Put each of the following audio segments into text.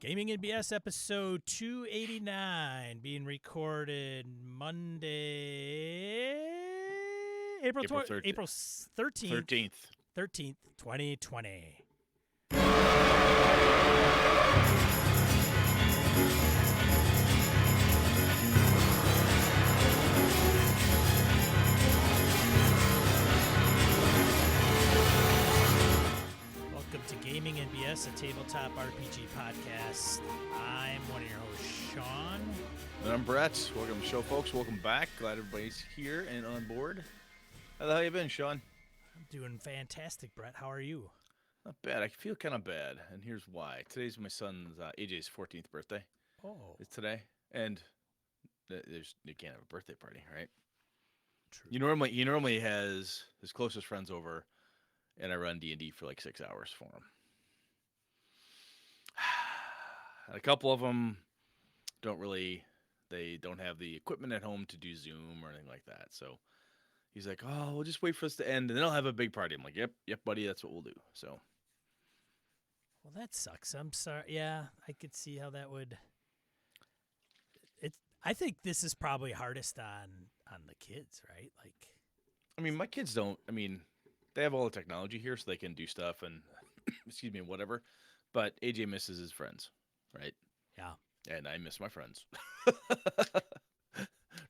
Gaming and BS episode 289 being recorded Monday, April 13th, 2020. Welcome to Gaming and BS, a tabletop RPG podcast. I'm one of your hosts, Sean. And I'm Brett. Welcome to the show, folks. Welcome back. Glad everybody's here and on board. How the hell you been, Sean? I'm doing fantastic, Brett. How are you? Not bad. I feel kind of bad, and here's why. Today's my son's AJ's 14th birthday. Oh, It's today, and you can't have a birthday party, right? true. He normally has his closest friends over, and I run D&D for like 6 hours for him. A couple of them don't have the equipment at home to do Zoom or anything like that. So he's like, "Oh, we'll just wait for us to end, and then I'll have a big party." I'm like, "Yep, buddy, that's what we'll do." So, Well, that sucks. I'm sorry. Yeah, I could see how that would. I think this is probably hardest on the kids, right? Like, I mean, my kids don't. I mean, they have all the technology here, so they can do stuff and excuse me, whatever. But AJ misses his friends, right? yeah. And I miss my friends.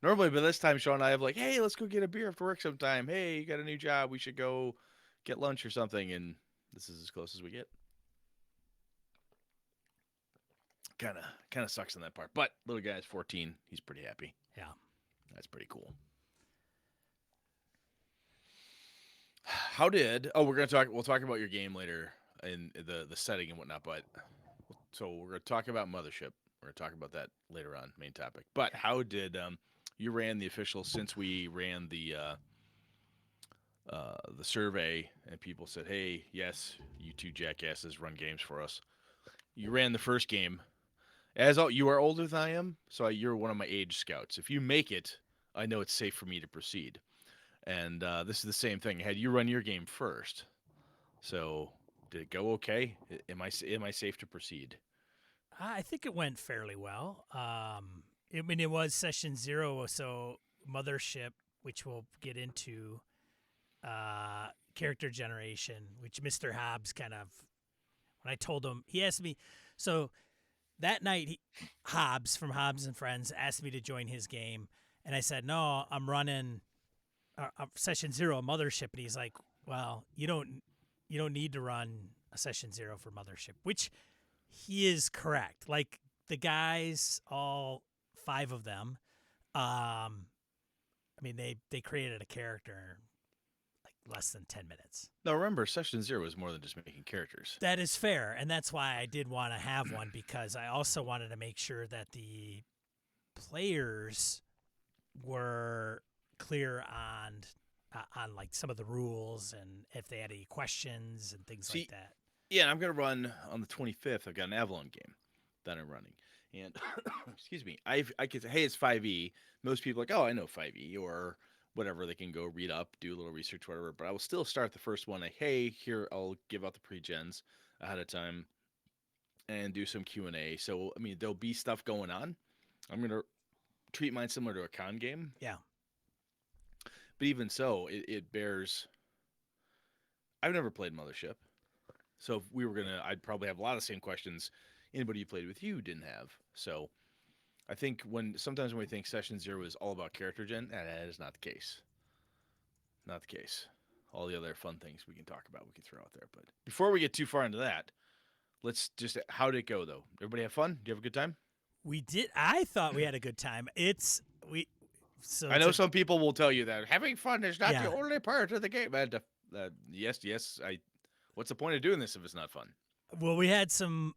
Normally, by this time, Sean and I have like, "Hey, let's go get a beer after work sometime. Hey, you got a new job? We should go get lunch or something." And this is as close as we get. Kind of sucks on that part. But little guy's 14. He's pretty happy. Yeah. That's pretty cool. We'll talk about your game later in the setting and whatnot, but so we're going to talk about Mothership. We're going to talk about that later on, main topic. But how did you ran the official since we ran the survey and people said, "Hey, yes, you two jackasses run games for us." You ran the first game. You are older than I am, so you're one of my age scouts. If you make it, I know it's safe for me to proceed. And this is the same thing. Had you run your game first, so did it go okay? Am I safe to proceed? I think it went fairly well. It was session 0, so Mothership, which we'll get into, character generation, which Mr. Hobbs when I told him, he asked me, so that night, Hobbs from Hobbs and Friends asked me to join his game, and I said, no, I'm running session 0 Mothership, and he's like, well, you don't need to run a session 0 for Mothership, which he is correct. Like the guys, all 5 of them, I mean, they created a character in like less than 10 minutes. Now remember, session 0 is more than just making characters. That is fair, and that's why I did want to have one, because I also wanted to make sure that the players were clear on like some of the rules and if they had any questions and things like that. Yeah, and I'm going to run on the 25th. I've got an Avalon game that I'm running. And, excuse me, I can say, hey, it's 5e. Most people are like, oh, I know 5e or whatever. They can go read up, do a little research, whatever. But I will still start the first one. Like, hey, here, I'll give out the pre-gens ahead of time and do some Q&A. So, I mean, there'll be stuff going on. I'm going to treat mine similar to a con game. Yeah. But even so, it bears... I've never played Mothership. So if we were I'd probably have a lot of the same questions anybody who played with you didn't have. So I think sometimes when we think session 0 is all about character gen, that is not the case. Not the case. All the other fun things we can talk about, we can throw out there. But before we get too far into that, how did it go though? Everybody have fun? Do you have a good time? We did. I thought we had a good time. I know some people will tell you that having fun is not the only part of the game. Yes. What's the point of doing this if it's not fun? Well, we had some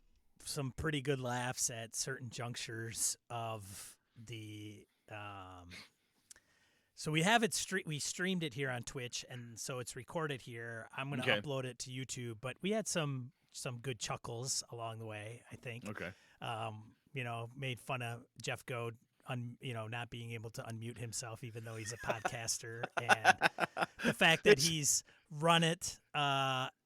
pretty good laughs at certain junctures of the. So we have it we streamed it here on Twitch, and so it's recorded here. I'm going to upload it to YouTube, but we had some good chuckles along the way, I think. Okay. Made fun of Jeff Goad not being able to unmute himself, even though he's a podcaster, and the fact that he's run it.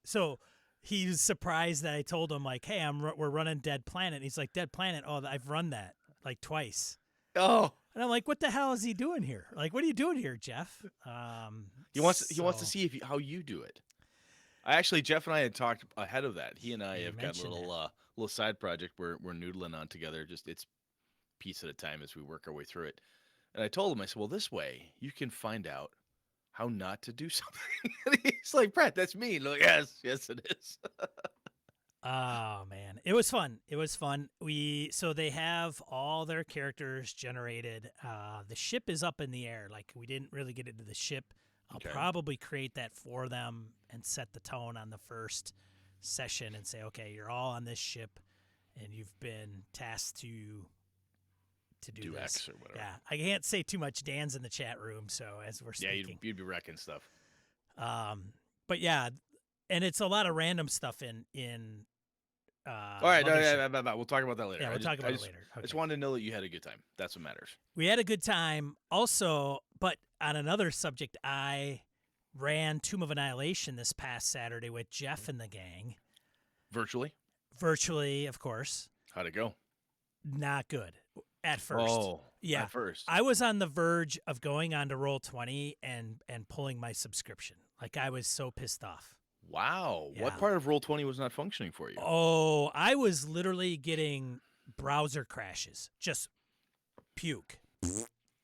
So he was surprised that I told him like, "Hey, we're running Dead Planet." And he's like, "Dead Planet? Oh, I've run that like twice." Oh, And I'm like, "What the hell is he doing here? Like, what are you doing here, Jeff?" he wants to see how you do it. Jeff and I had talked ahead of that. He and I You have got a mentioned it. little side project we're noodling on together. Just it's piece at a time as we work our way through it. And I told him, I said, well, this way you can find out how not to do something. And he's like, Brett, that's me. And I'm like, yes, it is. Oh man, it was fun. It was fun. So they have all their characters generated. The ship is up in the air. Like we didn't really get into the ship. I'll Okay. probably create that for them and set the tone on the first session and say, okay, you're all on this ship, and you've been tasked to do this. X or whatever. Yeah, I can't say too much. Dan's in the chat room, so as we're Yeah, speaking. you'd be wrecking stuff. But yeah, and it's a lot of random stuff in. All right, we'll talk about that later. Yeah, we'll talk about it later. I just wanted to know that you had a good time. That's what matters. We had a good time. Also, but on another subject, I ran Tomb of Annihilation this past Saturday with Jeff and the gang. Virtually, of course. How'd it go? Not good at first. Oh, yeah. At first. I was on the verge of going on to Roll20 and pulling my subscription. Like I was so pissed off. Wow. Yeah. What part of Roll20 was not functioning for you? Oh, I was literally getting browser crashes. Just puke.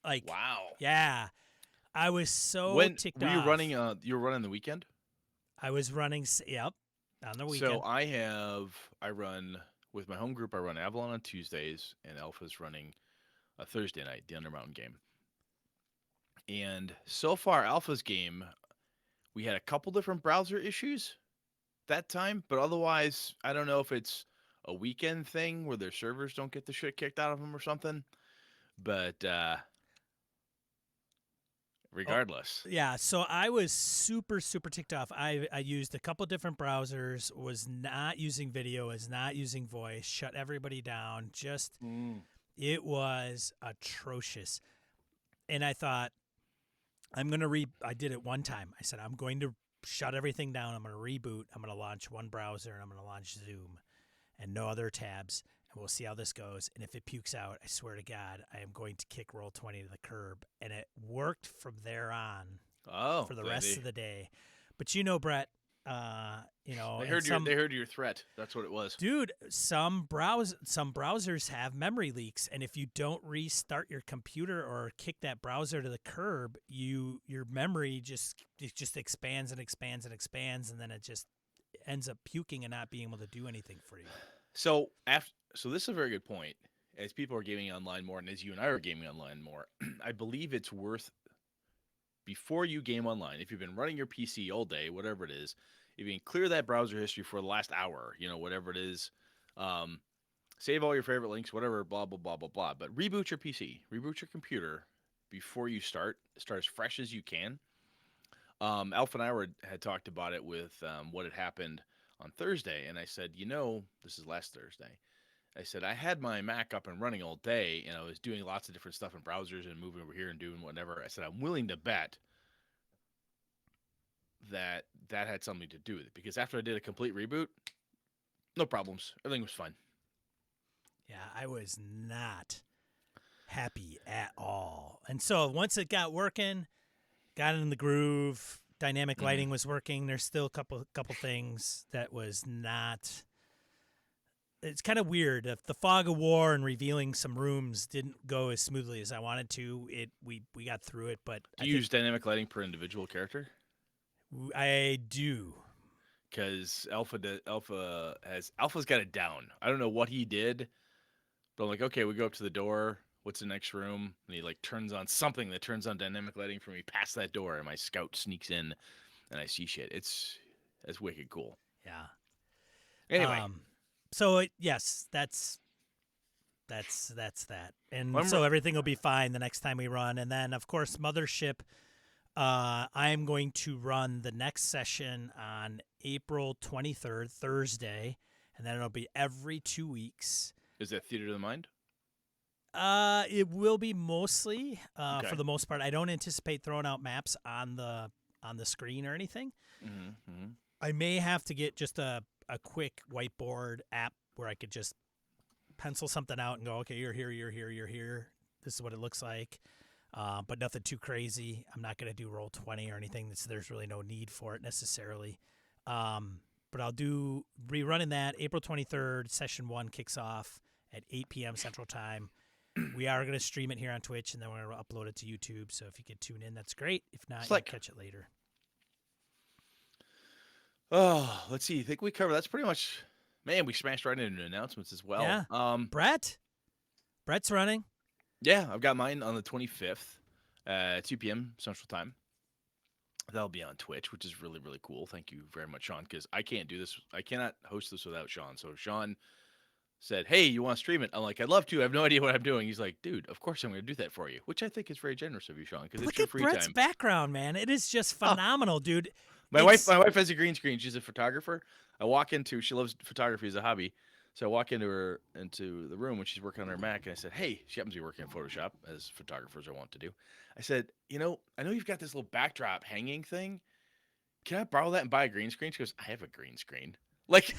Like wow. Yeah. I was so ticked off. Were you running you were running the weekend? I was running on the weekend. So I run with my home group, I run Avalon on Tuesdays, and Alpha's running a Thursday night, the Undermountain game. And so far Alpha's game, we had a couple different browser issues that time, but otherwise, I don't know if it's a weekend thing where their servers don't get the shit kicked out of them or something. But regardless. Yeah, so I was super, super ticked off. I used a couple different browsers, was not using video, was not using voice, shut everybody down. It was atrocious. And I thought, I did it one time. I said, I'm going to shut everything down. I'm going to reboot. I'm going to launch one browser, and I'm going to launch Zoom and no other tabs. And we'll see how this goes. And if it pukes out, I swear to God, I am going to kick Roll20 to the curb. And it worked from there on for the rest of the day. But Brett, they heard your threat. That's what it was. Dude, some browsers have memory leaks, and if you don't restart your computer or kick that browser to the curb, your memory just expands and expands and expands, and then it just ends up puking and not being able to do anything for you. So this is a very good point. As people are gaming online more, and as you and I are gaming online more, I believe it's worth, before you game online, if you've been running your PC all day, whatever it is, if you can clear that browser history for the last hour, whatever it is, save all your favorite links, whatever, blah, blah, blah, blah, blah. But reboot your PC, reboot your computer before you start as fresh as you can. Alpha and I had talked about it with what had happened on Thursday, and I said, this is last Thursday. I said, I had my Mac up and running all day, and I was doing lots of different stuff in browsers and moving over here and doing whatever. I said, I'm willing to bet that had something to do with it, because after I did a complete reboot, no problems. Everything was fine. Yeah, I was not happy at all. And so once it got working, got in the groove, dynamic lighting was working. There's still a couple things that was not. It's kind of weird. If the fog of war and revealing some rooms didn't go as smoothly as I wanted to, we got through it. But do you use dynamic lighting per individual character? I do. Because Alpha's got it down. I don't know what he did, but I'm like, okay, we go up to the door. What's the next room? And he turns on something that turns on dynamic lighting for me past that door, and my scout sneaks in, and I see shit. It's wicked cool. Yeah. Anyway, so yes, that's that, and so everything will be fine the next time we run, and then of course Mothership. I am going to run the next session on April 23rd, Thursday, and then it'll be every 2 weeks. Is that Theater of the Mind? It will be mostly, for the most part. I don't anticipate throwing out maps on the screen or anything. I may have to get just a quick whiteboard app where I could just pencil something out and go, okay, you're here, you're here, you're here. This is what it looks like. But nothing too crazy. I'm not going to do Roll20 or anything. There's really no need for it necessarily. But I'll be running that April 23rd. Session 1 kicks off at 8 p.m. Central Time. We are going to stream it here on Twitch, and then we're going to upload it to YouTube. So if you could tune in, that's great. If not, you'll catch it later. Oh, let's see. I think we covered. That's pretty much. Man, we smashed right into announcements as well. Yeah. Brett's running. Yeah, I've got mine on the 25th at 2 p.m. Central Time. That'll be on Twitch, which is really, really cool. Thank you very much, Sean, because I can't do this. I cannot host this without Sean. So Sean said, hey, you want to stream it? I'm like, I'd love to. I have no idea what I'm doing. He's like, dude, of course I'm going to do that for you, which I think is very generous of you, Sean, because it's your free time. Look at Brett's background, man. It is just phenomenal, dude. My wife has a green screen. She's a photographer. She loves photography as a hobby. So I walk into the room when she's working on her Mac, and I said, hey, she happens to be working in Photoshop, as photographers are wont to do. I said, I know you've got this little backdrop hanging thing. Can I borrow that and buy a green screen? She goes, I have a green screen. Like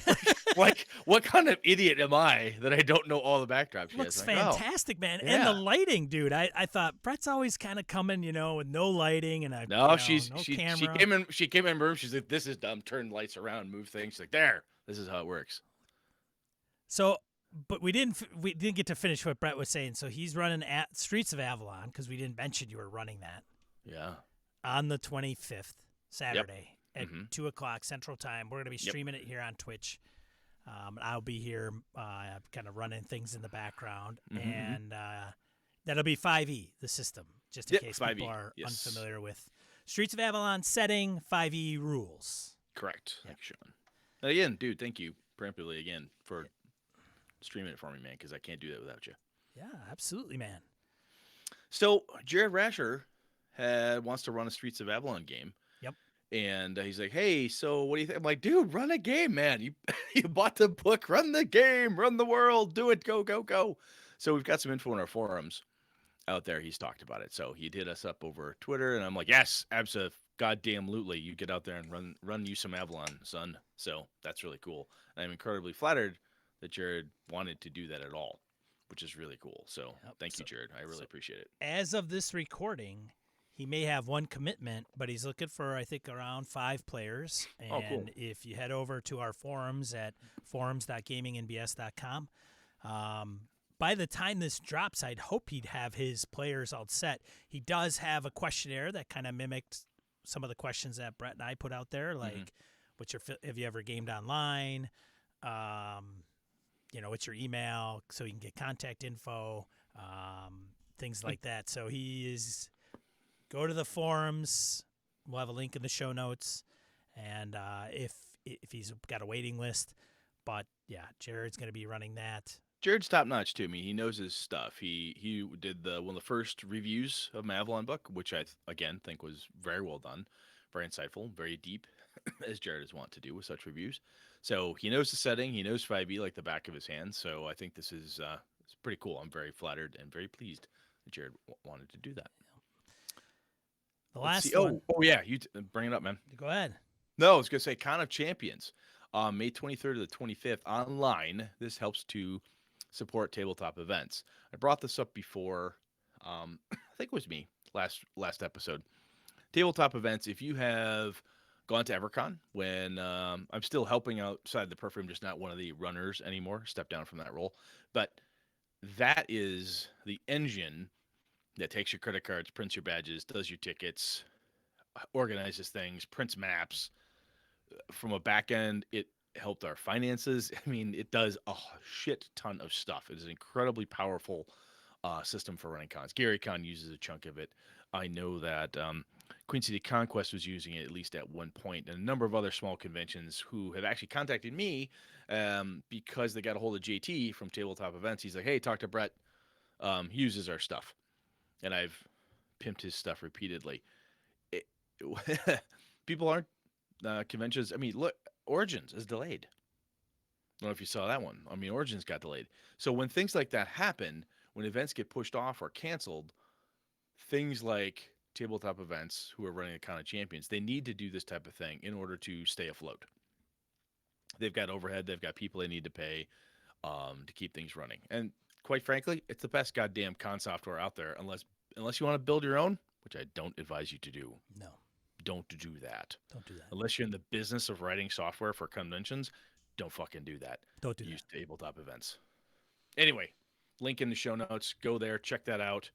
what kind of idiot am I that I don't know all the backdrops? Looks fantastic, man. Yeah. And the lighting, dude. I thought Brett's always kind of coming, with no lighting and no camera. She came in the room. She's like, this is dumb. Turn lights around, move things. She's like, there. This is how it works. So, but we didn't get to finish what Brett was saying. So he's running at Streets of Avalon because we didn't mention you were running that. Yeah. On the 25th, Saturday. Yep. At 2 o'clock Central Time. We're going to be streaming it here on Twitch. I'll be here kind of running things in the background. And that'll be 5e, the system, just in case 5e. People are unfamiliar with Streets of Avalon setting, 5e rules. Correct. Yep. Thanks, Sean. And again, dude, thank you preemptively again for streaming it for me, man, because I can't do that without you. Yeah, absolutely, man. So Jared Rasher wants to run a Streets of Avalon game. And he's like, hey, so what do you think? I'm like, dude, run a game, man. You bought the book. Run the game. Run the world. Do it. Go, go, go. So we've got some info in our forums out there. He's talked about it. So he hit us up over Twitter. And I'm like, yes, goddamn-lutely. You get out there and run you some Avalon, son. So that's really cool. And I'm incredibly flattered that Jared wanted to do that at all, which is really cool. So thank you, Jared. I really appreciate it. As of this recording, he may have one commitment, but he's looking for, I think, around 5 players. And cool. If you head over to our forums at forums.gamingnbs.com, by the time this drops, I'd hope he'd have his players all set. He does have a questionnaire that kind of mimicked some of the questions that Brett and I put out there, like, have you ever gamed online? What's your email? So you can get contact info, things like that. So he is... Go to the forums. We'll have a link in the show notes. And if he's got a waiting list. But, yeah, Jared's going to be running that. Jared's top-notch, too. I mean, he knows his stuff. He did one of the first reviews of my Avalon book, which I, again, think was very well done, very insightful, very deep, as Jared is wont to do with such reviews. So he knows the setting. He knows 5e like the back of his hand. So I think this is it's pretty cool. I'm very flattered and very pleased that Jared wanted to do that. The last one. Oh yeah, you bring it up, man. Go ahead. No, I was going to say Con of Champions, May 23rd to the 25th online. This helps to support tabletop events. I brought this up before. I think it was me last episode. Tabletop events. If you have gone to EverCon, when I'm still helping outside the perf room, just not one of the runners anymore. Step down from that role, but that is the engine that takes your credit cards, prints your badges, does your tickets, organizes things, prints maps. From a back end, it helped our finances. I mean, it does a shit ton of stuff. It is an incredibly powerful system for running cons. Gary Con uses a chunk of it. I know that Queen City Conquest was using it at least at one point, and a number of other small conventions who have actually contacted me because they got a hold of JT from Tabletop Events. He's like, hey, talk to Brett. He uses our stuff. And I've pimped his stuff repeatedly. People aren't conventions. I mean, look, Origins is delayed. I don't know if you saw that one. I mean, Origins got delayed. So when things like that happen, when events get pushed off or canceled, things like tabletop events who are running a Con of Champions, they need to do this type of thing in order to stay afloat. They've got overhead, they've got people they need to pay to keep things running. And quite frankly, it's the best goddamn con software out there, unless you want to build your own, which I don't advise you to do. No, Don't do that. don't do that. Unless you're in the business of writing software for conventions, don't fucking do that. Don't do Use that. tabletop events. Anyway, link in the show notes. Go there, check that out.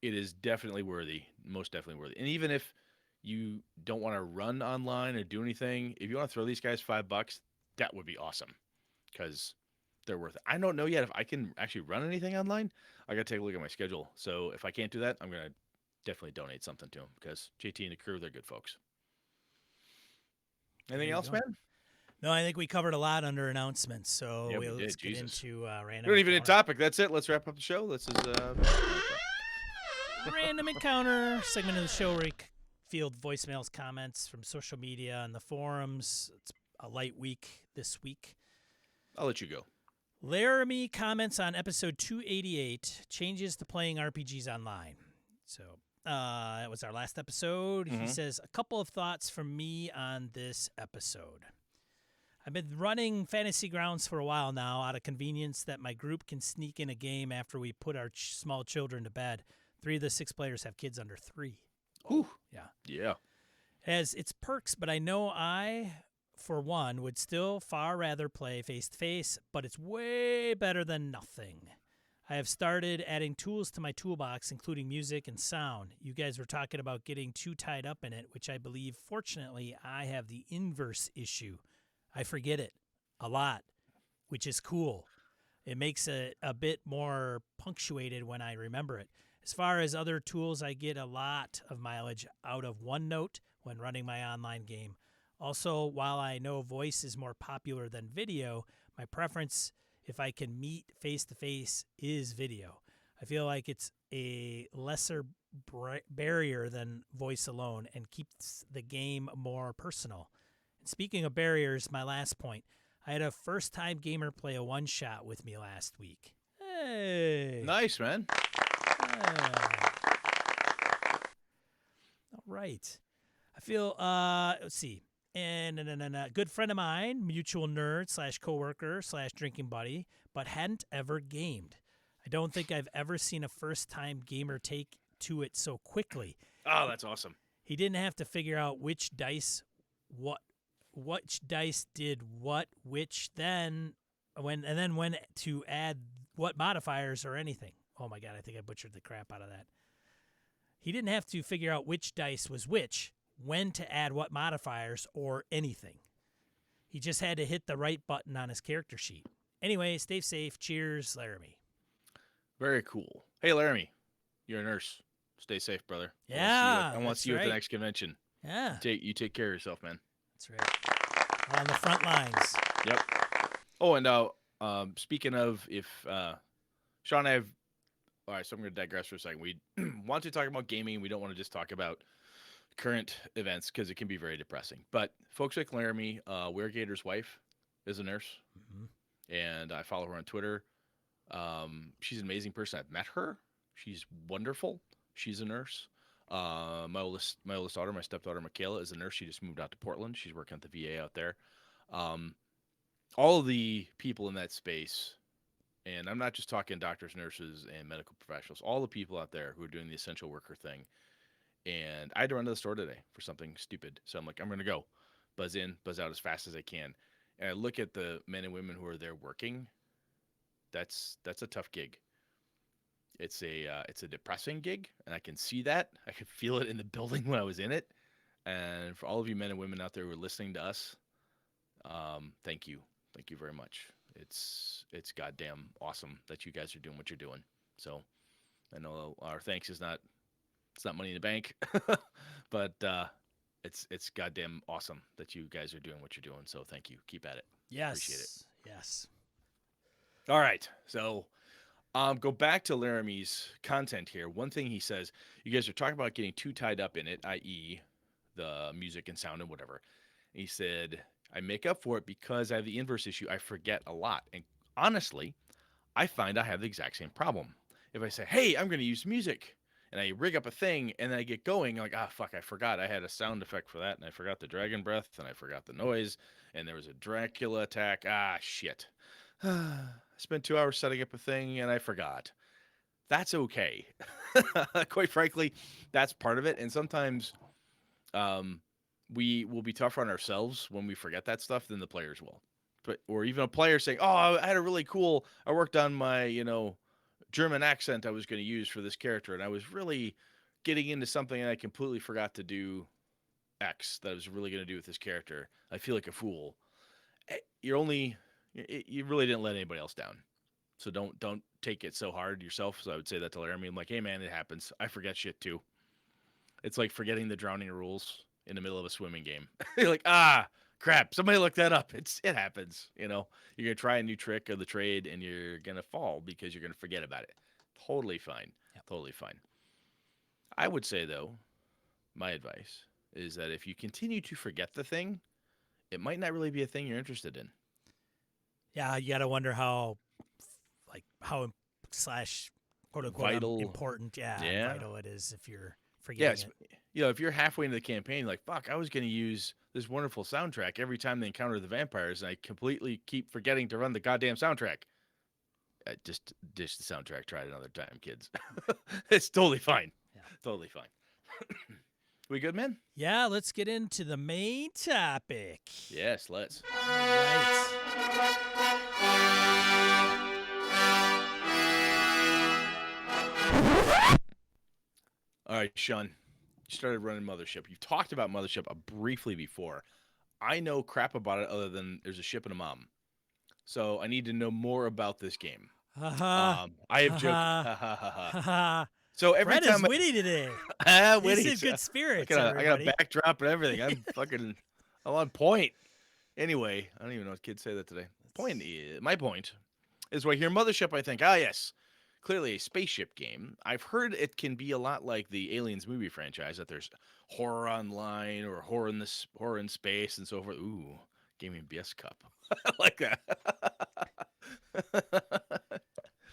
It is definitely worthy, most definitely worthy. And even if you don't want to run online or do anything, if you want to throw these guys $5, that would be awesome because they're worth it. I don't know yet if I can actually run anything online. I got to take a look at my schedule. So if I can't do that, I'm going to definitely donate something to them because JT and the crew, they're good folks. There Anything you else, go. man? No, I think we covered a lot under announcements. So Yeah, we let's did. get Jesus. into We random don't even need a encounter. topic. That's it. Let's wrap up the show. This is Random encounter segment of the show where we field voicemails, comments from social media and the forums. It's a light week this week. I'll let you go. Laramie comments on episode 288, changes to playing RPGs online. So that was our last episode. He says, a couple of thoughts from me on this episode. I've been running Fantasy Grounds for a while now out of convenience that my group can sneak in a game after we put our small children to bed. 3 of the 6 players have kids under 3. Whew. Yeah. Yeah. It has its perks, but I know I, for one, would still far rather play face-to-face, but it's way better than nothing. I have started adding tools to my toolbox, including music and sound. You guys were talking about getting too tied up in it, which I believe, fortunately, I have the inverse issue. I forget it a lot, which is cool. It makes it a bit more punctuated when I remember it. As far as other tools, I get a lot of mileage out of OneNote when running my online game. Also, while I know voice is more popular than video, my preference, if I can meet face-to-face, is video. I feel like it's a lesser barrier than voice alone and keeps the game more personal. And speaking of barriers, my last point, I had a first-time gamer play a one-shot with me last week. Hey! Nice, man. All right. I feel, let's see. And a good friend of mine, mutual nerd / coworker / drinking buddy, but hadn't ever gamed. I don't think I've ever seen a first-time gamer take to it so quickly. Oh, that's awesome. He didn't have to figure out which dice did what, when to add what modifiers or anything. Oh my God, I think I butchered the crap out of that. He didn't have to figure out which dice was which, when to add what modifiers, or anything. He just had to hit the right button on his character sheet. Anyway, stay safe. Cheers, Laramie. Very cool. Hey, Laramie, you're a nurse. Stay safe, brother. Yeah, I want to see you at the next convention. Yeah, You take care of yourself, man. that's right. On the front lines. Yep. Oh, and speaking of, if Sean and I have, all right, so I'm going to digress for a second. We want to talk about gaming. We don't want to just talk about current events because it can be very depressing. But folks like Laramie, Weregator's wife, is a nurse, and I follow her on Twitter. She's an amazing person. I've met her. She's wonderful. She's a nurse. My oldest daughter, my stepdaughter Michaela, is a nurse. She just moved out to Portland. She's working at the VA out there. All of the people in that space, and I'm not just talking doctors, nurses, and medical professionals, all the people out there who are doing the essential worker thing. And I had to run to the store today for something stupid. So I'm like, I'm going to go buzz in, buzz out as fast as I can. And I look at the men and women who are there working. That's a tough gig. It's a depressing gig, and I can see that. I could feel it in the building when I was in it. And for all of you men and women out there who are listening to us, thank you very much. It's goddamn awesome that you guys are doing what you're doing. So I know our thanks is not, it's not money in the bank, but it's goddamn awesome that you guys are doing what you're doing. So thank you. Keep at it. Yes. Appreciate it. Yes. All right. So go back to Laramie's content here. One thing he says, you guys are talking about getting too tied up in it, i.e. the music and sound and whatever. He said, I make up for it because I have the inverse issue. I forget a lot. And honestly, I find I have the exact same problem. If I say, hey, I'm going to use music, and I rig up a thing, and then I get going, like, ah, fuck, I forgot I had a sound effect for that, and I forgot the dragon breath, and I forgot the noise, and there was a Dracula attack. Ah, shit. I spent 2 hours setting up a thing, and I forgot. That's okay. Quite frankly, that's part of it, and sometimes um, we will be tougher on ourselves when we forget that stuff than the players will. But or even a player saying, "Oh, I had a really cool. I worked on my, German accent I was going to use for this character, and I was really getting into something, and I completely forgot to do X that I was really going to do with this character. I feel like a fool." You really didn't let anybody else down. So don't take it so hard yourself. So I would say that to Laramie. I'm like, hey man, it happens. I forget shit too. It's like forgetting the drowning rules in the middle of a swimming game. You're like, ah, crap. Somebody look that up. It happens. You're gonna try a new trick of the trade and you're gonna fall because you're gonna forget about it. Totally fine. Yep. Totally fine. I would say though, my advice is that if you continue to forget the thing, it might not really be a thing you're interested in. Yeah, you got to wonder how slash quote unquote Vital. important, and vital it is if you're forgetting it. If you're halfway into the campaign, like, fuck, I was going to use this wonderful soundtrack every time they encounter the vampires, and I completely keep forgetting to run the goddamn soundtrack. Just dish the soundtrack. Try it another time, kids. It's totally fine. Yeah. Totally fine. We good, man? Yeah, let's get into the main topic. Yes, let's. All right. All right, Sean. You started running Mothership. You've talked about Mothership briefly before. I know crap about it other than there's a ship and a mom. So I need to know more about this game. I have joked. So every Fred time is witty today. witty. He's in good spirits. I got a backdrop and everything. I'm on point. Anyway, I don't even know what kids say that today. My point is when I hear Mothership, I think, yes, clearly a spaceship game. I've heard it can be a lot like the Aliens movie franchise, that there's horror online or horror in space and so forth. Ooh, Gaming BS cup. I like that.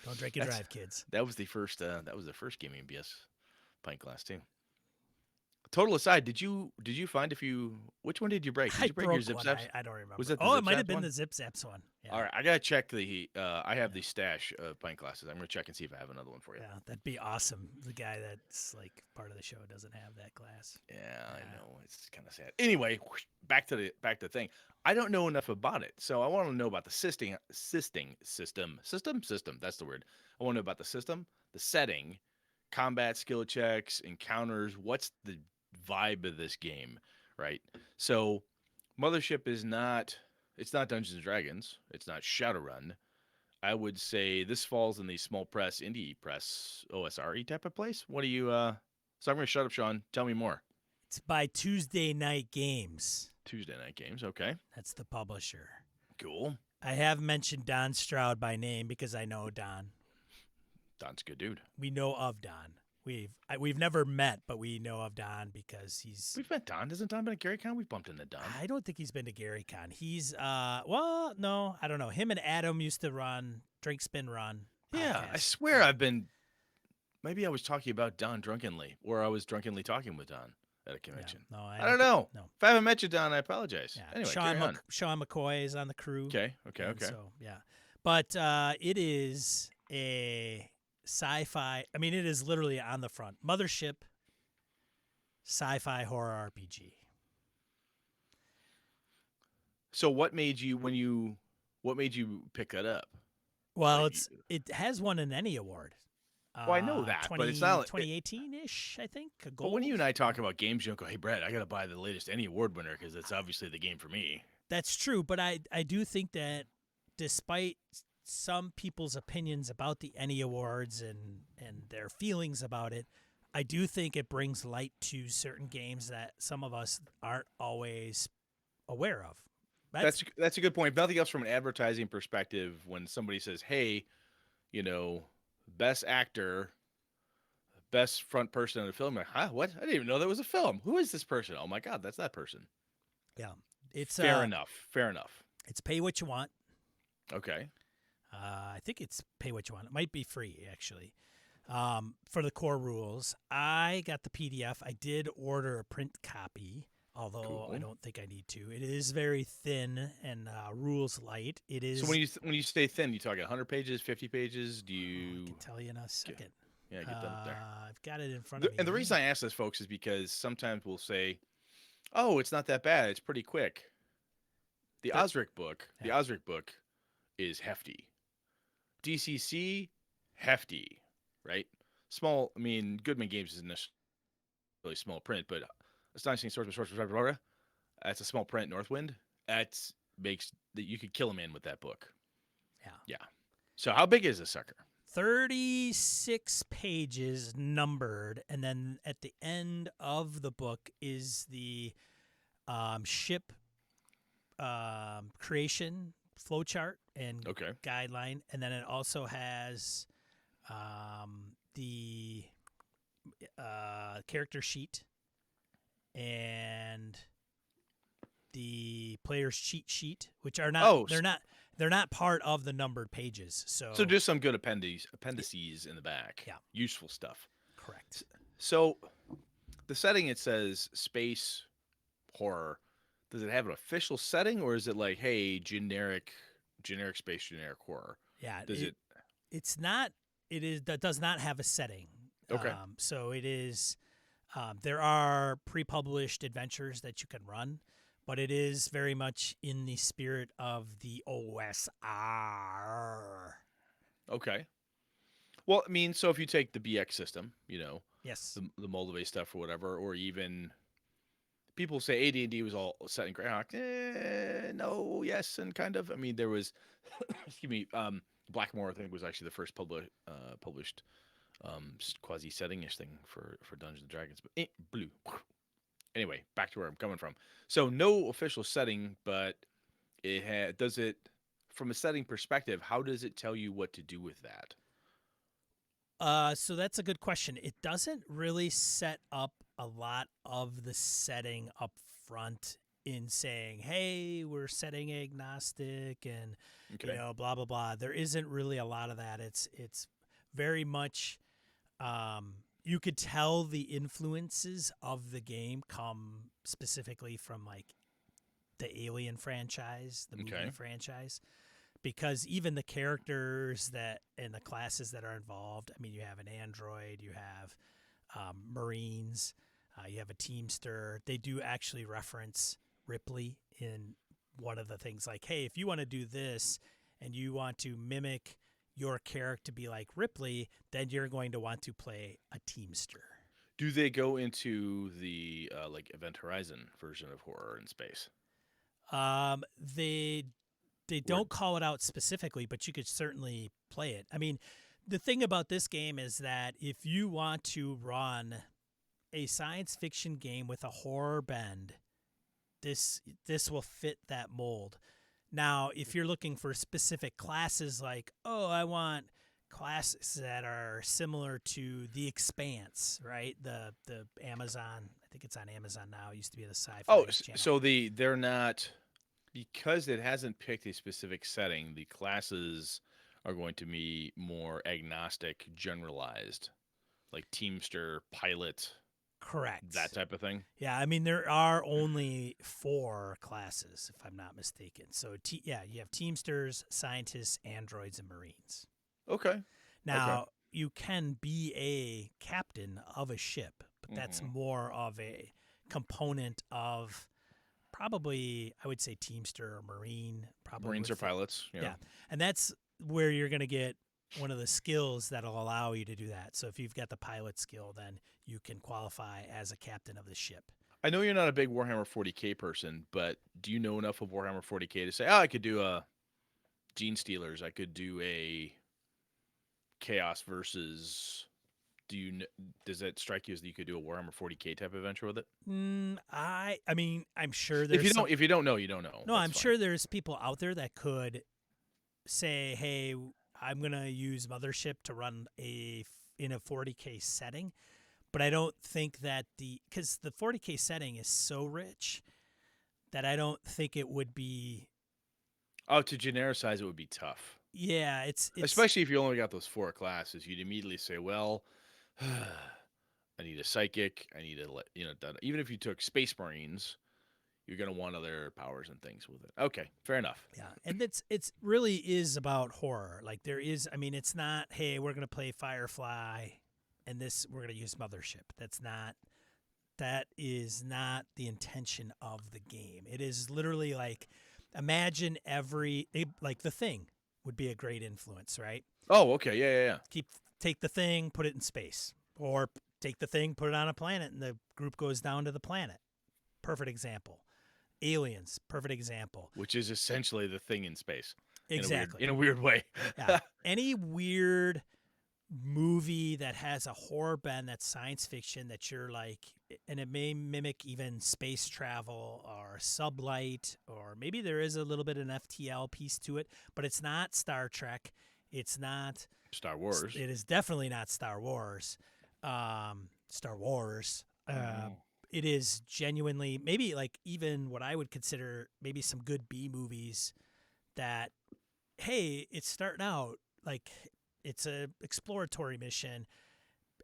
Don't drink and drive, kids. That was the first Gaming BS pint glass too. Total aside, did you find which one did you break? Did you break your Zip Zaps? I don't remember. Was it it might have been the Zip Zaps one. Yeah. All right, I gotta check I have the stash of pint glasses. I'm gonna check and see if I have another one for you. Yeah, that'd be awesome. The guy that's like part of the show doesn't have that glass. Yeah, I know, it's kind of sad. Anyway, back to the thing. I don't know enough about it, so I want to know about the system. That's the word. I want to know about the system, the setting, combat skill checks, encounters. What's the vibe of this game, right? So Mothership is not Dungeons and Dragons, it's not Shadowrun. I would say this falls in the small press, indie press, OSRE type of place. What do you so I'm gonna shut up, Sean. Tell me more. It's by Tuesday Night Games. Tuesday Night Games, okay. That's the publisher. Cool. I have mentioned Don Stroud by name because I know Don. Don's a good dude. We know of Don. We've never met, but we know of Don because We've met Don. Hasn't Don been at GaryCon? We've bumped into Don. I don't think he's been to GaryCon. He's no, I don't know. Him and Adam used to run Drink Spin Run. Yeah, I swear I've been. Maybe I was talking about Don drunkenly, or I was drunkenly talking with Don at a convention. Yeah, no, I don't know. No. If I haven't met you, Don, I apologize. Yeah. Anyway, Sean McCoy is on the crew. Okay. So yeah, but it is a sci-fi. I mean, it is literally on the front. Mothership sci-fi horror RPG. So what made you pick that up? Well, it has won an Ennie Award. Well, I know that, but it's not 2018-ish, I think. But when you and I talk about games, you don't go, "Hey, Brad, I got to buy the latest Ennie Award winner because it's obviously the game for me." That's true, but I do think that despite some people's opinions about the Ennie Awards and their feelings about it, I do think it brings light to certain games that some of us aren't always aware of. That's a good point. If nothing else, from an advertising perspective, when somebody says, "Hey, best actor, best front person in a film," I'm like, huh? What? I didn't even know that was a film. Who is this person? Oh my God, that's that person. Yeah, it's fair enough. It's pay what you want. Okay. I think it's pay what you want. It might be free actually. for the core rules. I got the PDF. I did order a print copy, although I Cool. don't think I need to. It is very thin and rules light. It So is. when you stay thin, you talking 100 pages, 50 pages? Do I you can tell you in a get, second. get that up there? I've got it in front of me. And the reason I ask this, folks, is because sometimes we'll say, "Oh, it's not that bad. It's pretty quick." Thir- The yeah. Osric book is hefty. DCC, hefty, right? Small. I mean, Goodman Games isn't necessarily small print, but Astonishing Swordsman, that's a small print. Northwind, that makes that you could kill a man with that book. Yeah. Yeah. So how big is this sucker? 36 pages numbered, and then at the end of the book is the ship creation flowchart and Okay. guideline, and then it also has the character sheet and the player's cheat sheet, which are not Oh, they're not part of the numbered pages. So just some good appendices in the back. Yeah. Useful stuff. correct. So the setting, it says space horror. Does it have an official setting, or is it like, hey, generic space, generic horror? Yeah, Does it? it's not. It is that does not have a setting. Okay. So it is. There are pre-published adventures that you can run, but it is very much in the spirit of the OSR. Okay. Well, I mean, so if you take the BX system, Yes. the Moldave stuff or whatever, or even people say AD&D was all set in Greyhawk. No, yes, and kind of. I mean, there was, excuse me, Blackmore, I think, was actually the first published quasi setting-ish thing for Dungeons and Dragons. But blue. Anyway, back to where I'm coming from. So no official setting, but does it, from a setting perspective, how does it tell you what to do with that? So that's a good question. It doesn't really set up a lot of the setting up front in saying, "Hey, we're setting agnostic," and Okay. blah blah blah. There isn't really a lot of that. It's very much. You could tell the influences of the game come specifically from like the Alien franchise, the movie Okay. franchise, because even the characters that and the classes that are involved. I mean, you have an android, you have Marines, you have a Teamster. They do actually reference Ripley in one of the things, like, hey, if you want to do this and you want to mimic your character to be like Ripley, then you're going to want to play a Teamster. Do they go into the like Event Horizon version of horror in space? They don't call it out specifically, but you could certainly play it. I mean, the thing about this game is that if you want to run a science fiction game with a horror bend, this will fit that mold. Now, if you're looking for specific classes, like, oh, I want classes that are similar to The Expanse, right? The Amazon, I think it's on Amazon now. It used to be the Sci-Fi channel. So they're not, because it hasn't picked a specific setting. The classes are going to be more agnostic, generalized, like Teamster, Pilot, Correct. that type of thing. Yeah, I mean there are only 4 classes, if I'm not mistaken. So you have Teamsters, Scientists, Androids, and Marines. Okay. Now you can be a captain of a ship, but that's Mhm. more of a component of probably, I would say, Teamster or Marine. Probably Marines or with pilots. Yeah, and that's where you're going to get one of the skills that'll allow you to do that. So if you've got the pilot skill, then you can qualify as a captain of the ship. I know you're not a big Warhammer 40K person, but do you know enough of Warhammer 40K to say, oh, I could do a Gene Stealers, I could do a Chaos versus. Does that strike you as that you could do a Warhammer 40K type adventure with it? I mean, I'm sure there's If you don't know, you don't know. No, That's I'm fine. sure there's people out there that could say, "Hey, I'm going to use Mothership to run in a 40K setting." But I don't think that because the 40K setting is so rich that I don't think it would be. Oh, to genericize it would be tough. yeah, it's Especially if you only got those 4 classes, you'd immediately say, well, I need a psychic. I need a, even if you took Space Marines, you're going to want other powers and things with it. Okay, fair enough. yeah, and it's really is about horror. Like there is, I mean, it's not, hey, we're gonna play Firefly, and this we're gonna use Mothership. That is not the intention of the game. It is literally like, imagine like the Thing would be a great influence, right? Oh, okay. Yeah, yeah, yeah. Take the Thing, put it in space, or take the Thing, put it on a planet, and the group goes down to the planet. Perfect example. Aliens, perfect example. Which is essentially the Thing in space. Exactly. In a weird way. Yeah. Any weird movie that has a horror bend that's science fiction that you're like, and it may mimic even space travel or sublight, or maybe there is a little bit of an FTL piece to it, but it's not Star Trek. It's not Star Wars. It is definitely not Star Wars. Star Wars. It is genuinely maybe like even what I would consider maybe some good B movies that, hey, it's starting out like it's a exploratory mission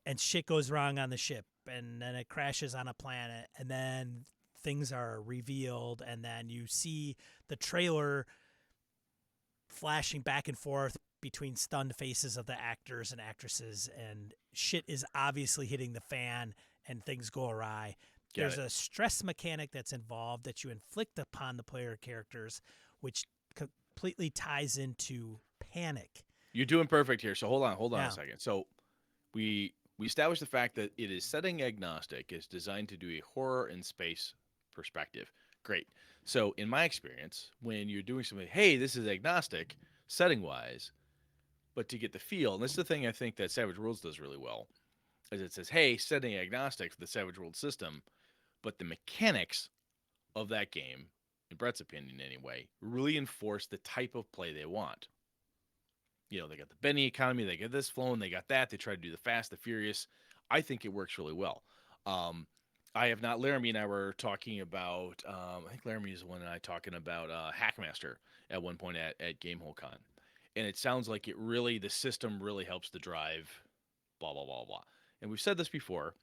and shit goes wrong on the ship and then it crashes on a planet and then things are revealed and then you see the trailer flashing back and forth between stunned faces of the actors and actresses and shit is obviously hitting the fan and things go awry. There's a stress mechanic that's involved that you inflict upon the player characters, which completely ties into panic. You're doing perfect here. So hold on Yeah. a second. So we established the fact that it is setting agnostic. It's designed to do a horror in space perspective. Great. So in my experience, when you're doing something, hey, this is agnostic setting wise, but to get the feel, and this is the thing I think that Savage Worlds does really well, is it says, hey, setting agnostic for the Savage World system, but the mechanics of that game, in Brett's opinion anyway, really enforce the type of play they want. They got the Benny economy, they get this flowing, they got that. They try to do the fast, the furious. I think it works really well. I have not. Laramie and I were talking about. I think Laramie is the one and I talking about Hackmaster at one point at Gamehole Con, and it sounds like the system really helps to drive, blah blah blah blah. And we've said this before.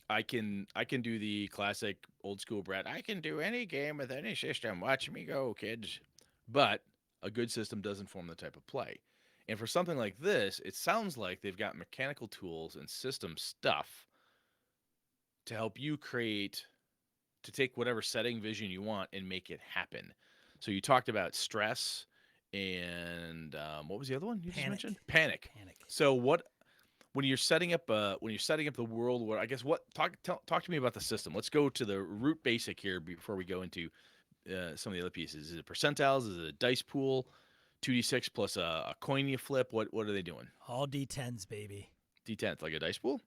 I can do the classic old school Brett. I can do any game with any system. Watch me go, kids. But a good system does inform the type of play. And for something like this, it sounds like they've got mechanical tools and system stuff to help you to take whatever setting vision you want and make it happen. So you talked about stress and what was the other one you just mentioned? Panic. So when you're setting up the world, talk to me about the system. Let's go to the root basic here before we go into some of the other pieces. Is it percentiles? Is it a dice pool? 2d6 plus a coin you flip. What are they doing? All D10s, baby. D10s, like a dice pool?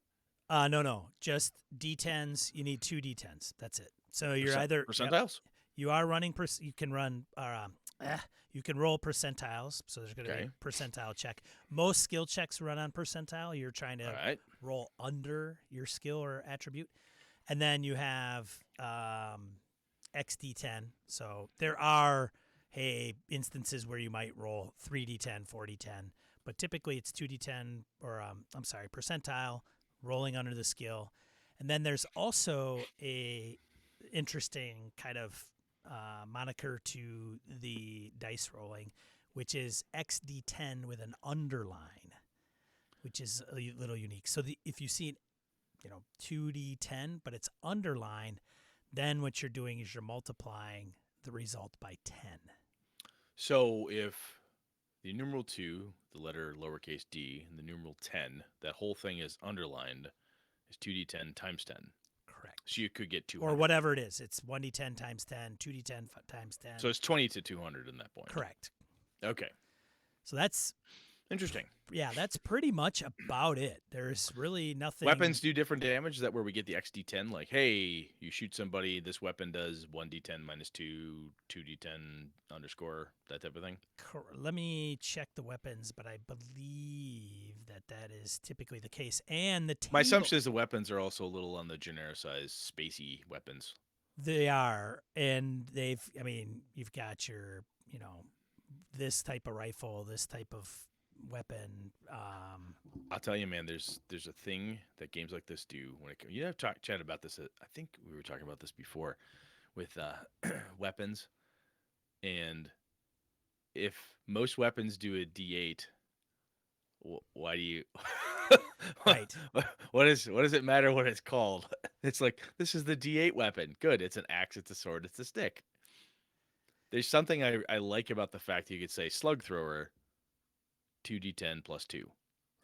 No, just D10s. You need 2 D10s. That's it. So you're either percentiles. You are running. You can run. You can roll percentiles. So there's going to be a percentile check. Most skill checks run on percentile. You're trying to roll under your skill or attribute, and then you have XD10. So there are instances where you might roll 3D10, 4D10, but typically it's 2D10 or percentile, rolling under the skill. And then there's also a interesting kind of moniker to the dice rolling, which is XD10 with an underline, which is a little unique. So if you see 2D10, but it's underlined, then what you're doing is you're multiplying the result by 10. So if the numeral 2, the letter lowercase d, and the numeral 10, that whole thing is underlined, is 2d10 times 10. Correct. So you could get 200. Or whatever it is. It's 1d10 times 10, 2d10 times 10. So it's 20 to 200 in that point. Correct. Okay. So that's interesting. Yeah, that's pretty much about it. There's really nothing. Weapons do different damage. Is that where we get the XD10? Like, hey, you shoot somebody, this weapon does 1d10 minus 2, 2d10 underscore, that type of thing? Let me check the weapons, but I believe that is typically the case. And the My assumption is the weapons are also a little on the genericized, spacey weapons. They are. And you've got your, this type of rifle, this type of weapon. I'll tell you, man. There's a thing that games like this do when it. You have chat about this. I think we were talking about this before with weapons, and if most weapons do a D8, why do you? Right. What does it matter what it's called? It's like this is the D8 weapon. Good. It's an axe. It's a sword. It's a stick. There's something I like about the fact that you could say slug thrower, 2d10 plus 2,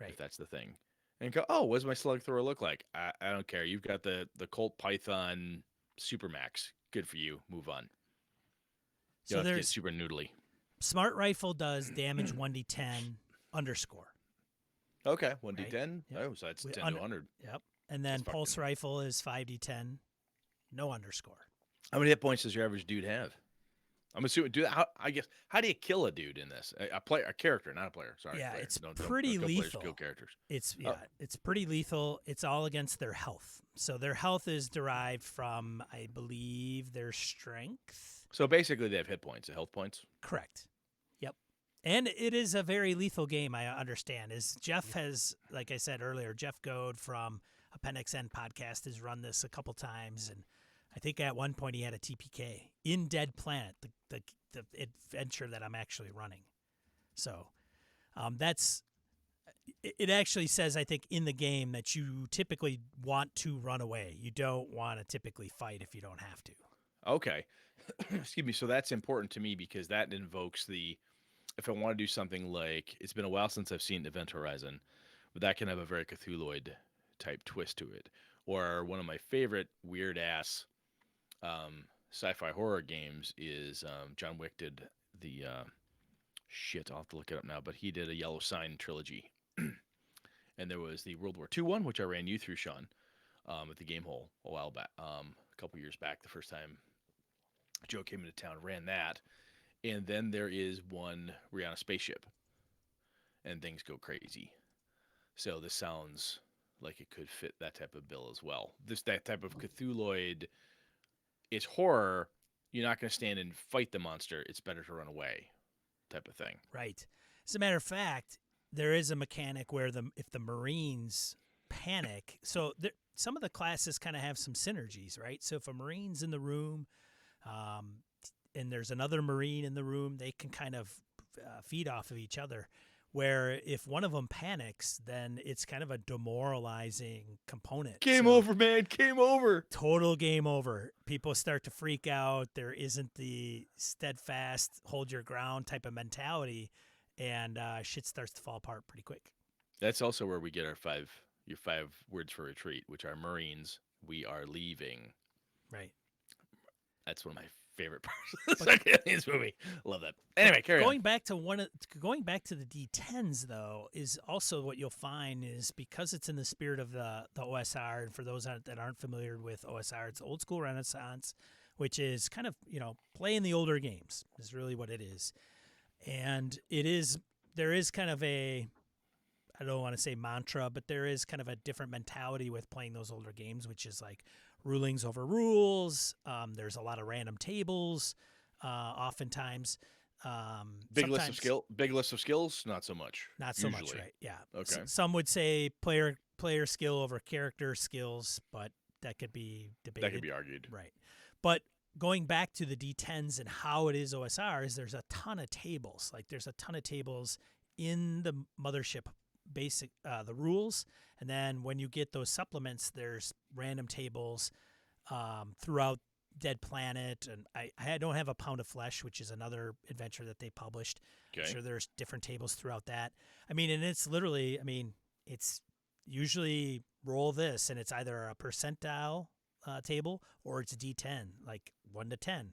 Right. if that's the thing. And go, oh, what does my slug thrower look like? I don't care. You've got the Colt Python Supermax. Good for you. Move on. You So don't have to get there's super noodly. smart rifle does damage 1d10 underscore. Okay, Right. 1d10. Yep. Oh, so that's 10 to 100. Yep. And then That's pulse fucking- rifle is 5d10, no underscore. How many hit points does your average dude have? I'm assuming. How do you kill a dude in this? A character, not a player. Sorry. Yeah, player. it's Don't pretty kill players, lethal. kill characters. It's Oh. it's pretty lethal. It's all against their health. So their health is derived from, I believe, their strength. So basically, they have hit points, health points. Correct. Yep. And it is a very lethal game, I understand. Is Jeff has, like I said earlier, Jeff Goad from Appendix N podcast has run this a couple times, and I think at one point he had a TPK in Dead Planet, the adventure that I'm actually running. So it actually says, I think, in the game that you typically want to run away. You don't want to typically fight if you don't have to. Okay. Excuse me. So that's important to me because that invokes if I want to do something like, it's been a while since I've seen Event Horizon, but that can have a very Cthulhuid type twist to it. Or one of my favorite weird ass sci-fi horror games is John Wick did the I'll have to look it up now, but he did a Yellow Sign trilogy. And there was the World War II one, which I ran you through, Sean, at the Game Hole a while back, a couple years back, the first time Joe came into town, ran that. And then there is one where you're on a spaceship and things go crazy. So this sounds like it could fit that type of bill as well. That type of Cthulhuid, it's horror. You're not going to stand and fight the monster. It's better to run away type of thing. Right. As a matter of fact, there is a mechanic where if the Marines panic, so some of the classes kind of have some synergies, right? So if a Marine's in the room, and there's another Marine in the room, they can kind of feed off of each other. Where if one of them panics, then it's kind of a demoralizing component. Game over, man. Game over. Total game over. People start to freak out. There isn't the steadfast, hold your ground type of mentality, and shit starts to fall apart pretty quick. That's also where we get your five words for retreat, which are Marines. We are leaving. Right. That's one of my favorite parts of the second Aliens movie. Love that. Anyway, carry on. Going back to the D10s though is also what you'll find is because it's in the spirit of the OSR, and for those that aren't familiar with OSR, it's old school Renaissance, which is kind of playing the older games is really what it is, and there is kind of a, I don't want to say mantra, but there is kind of a different mentality with playing those older games, which is like rulings over rules. There's a lot of random tables, oftentimes. Big list of skills, not so much. Not so usually. much, right? Yeah. Okay. Some would say player skill over character skills, but that could be debated. That could be argued. Right. But going back to the D10s and how it is OSR is there's a ton of tables. Like there's a ton of tables in the Mothership basic, the rules. And then when you get those supplements, there's random tables throughout Dead Planet. And I don't have a Pound of Flesh, which is another adventure that they published. Okay. I'm sure there's different tables throughout that. I mean, and it's literally, it's usually roll this, and it's either a percentile table or it's a D10, like 1 to 10.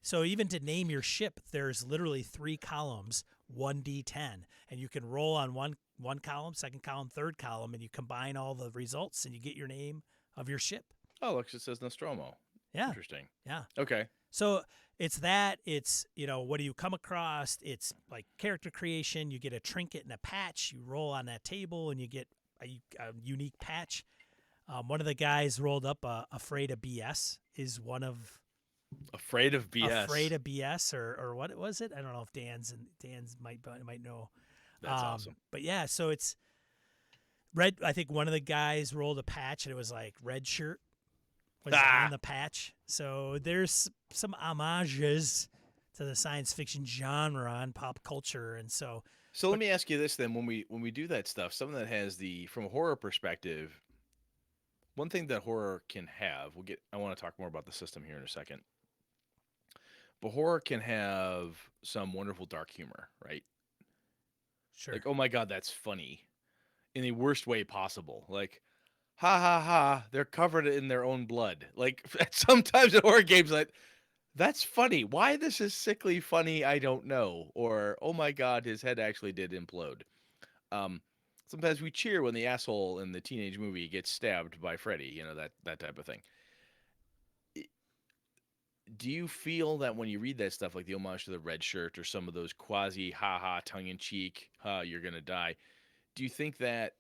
So even to name your ship, there's literally 3 columns, 1d10, and you can roll on one column, second column, third column, and you combine all the results and you get your name of your ship. Oh, look, it says Nostromo. Yeah. Interesting. Yeah. Okay. So it's what do you come across? It's like character creation. You get a trinket and a patch. You roll on that table and you get a unique patch. One of the guys rolled up Afraid of BS is one of Afraid of BS. Afraid of BS or what was it? I don't know if Dan's might know. That's awesome. But yeah, so it's red. I think one of the guys rolled a patch and it was like red shirt was on Ah. the patch. So there's some homages to the science fiction genre and pop culture, and so. So let But me ask you this then: when we do that stuff, something that has the from a horror perspective, one thing that horror can have. We'll get. I want to talk more about the system here in a second. But horror can have some wonderful dark humor, right? sure, Like, oh my god, that's funny in the worst way possible. Like, ha ha ha, they're covered in their own blood. Like sometimes in horror games, like that's funny. Why this is sickly funny, I don't know. Or oh my god, his head actually did implode. Um, Sometimes we cheer when the asshole in the teenage movie gets stabbed by Freddy. You know that type of thing. Do you feel that when you read that stuff, like the homage to the red shirt or some of those quasi ha ha tongue in cheek, ha you're gonna die? Do you think that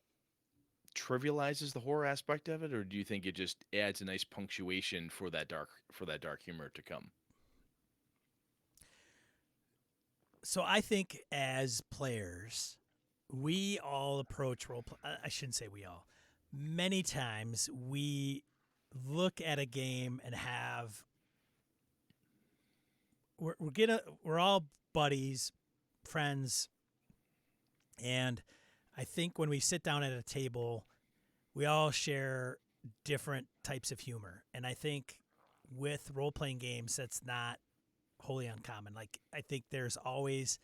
trivializes the horror aspect of it, or do you think it just adds a nice punctuation for that dark humor to come? so I think as players, we all approach role play. I shouldn't say we all. Many times we look at a game and have we're all buddies, friends, and I think when we sit down at a table, we all share different types of humor, and I think with role playing games, that's not wholly uncommon. Like I think there's always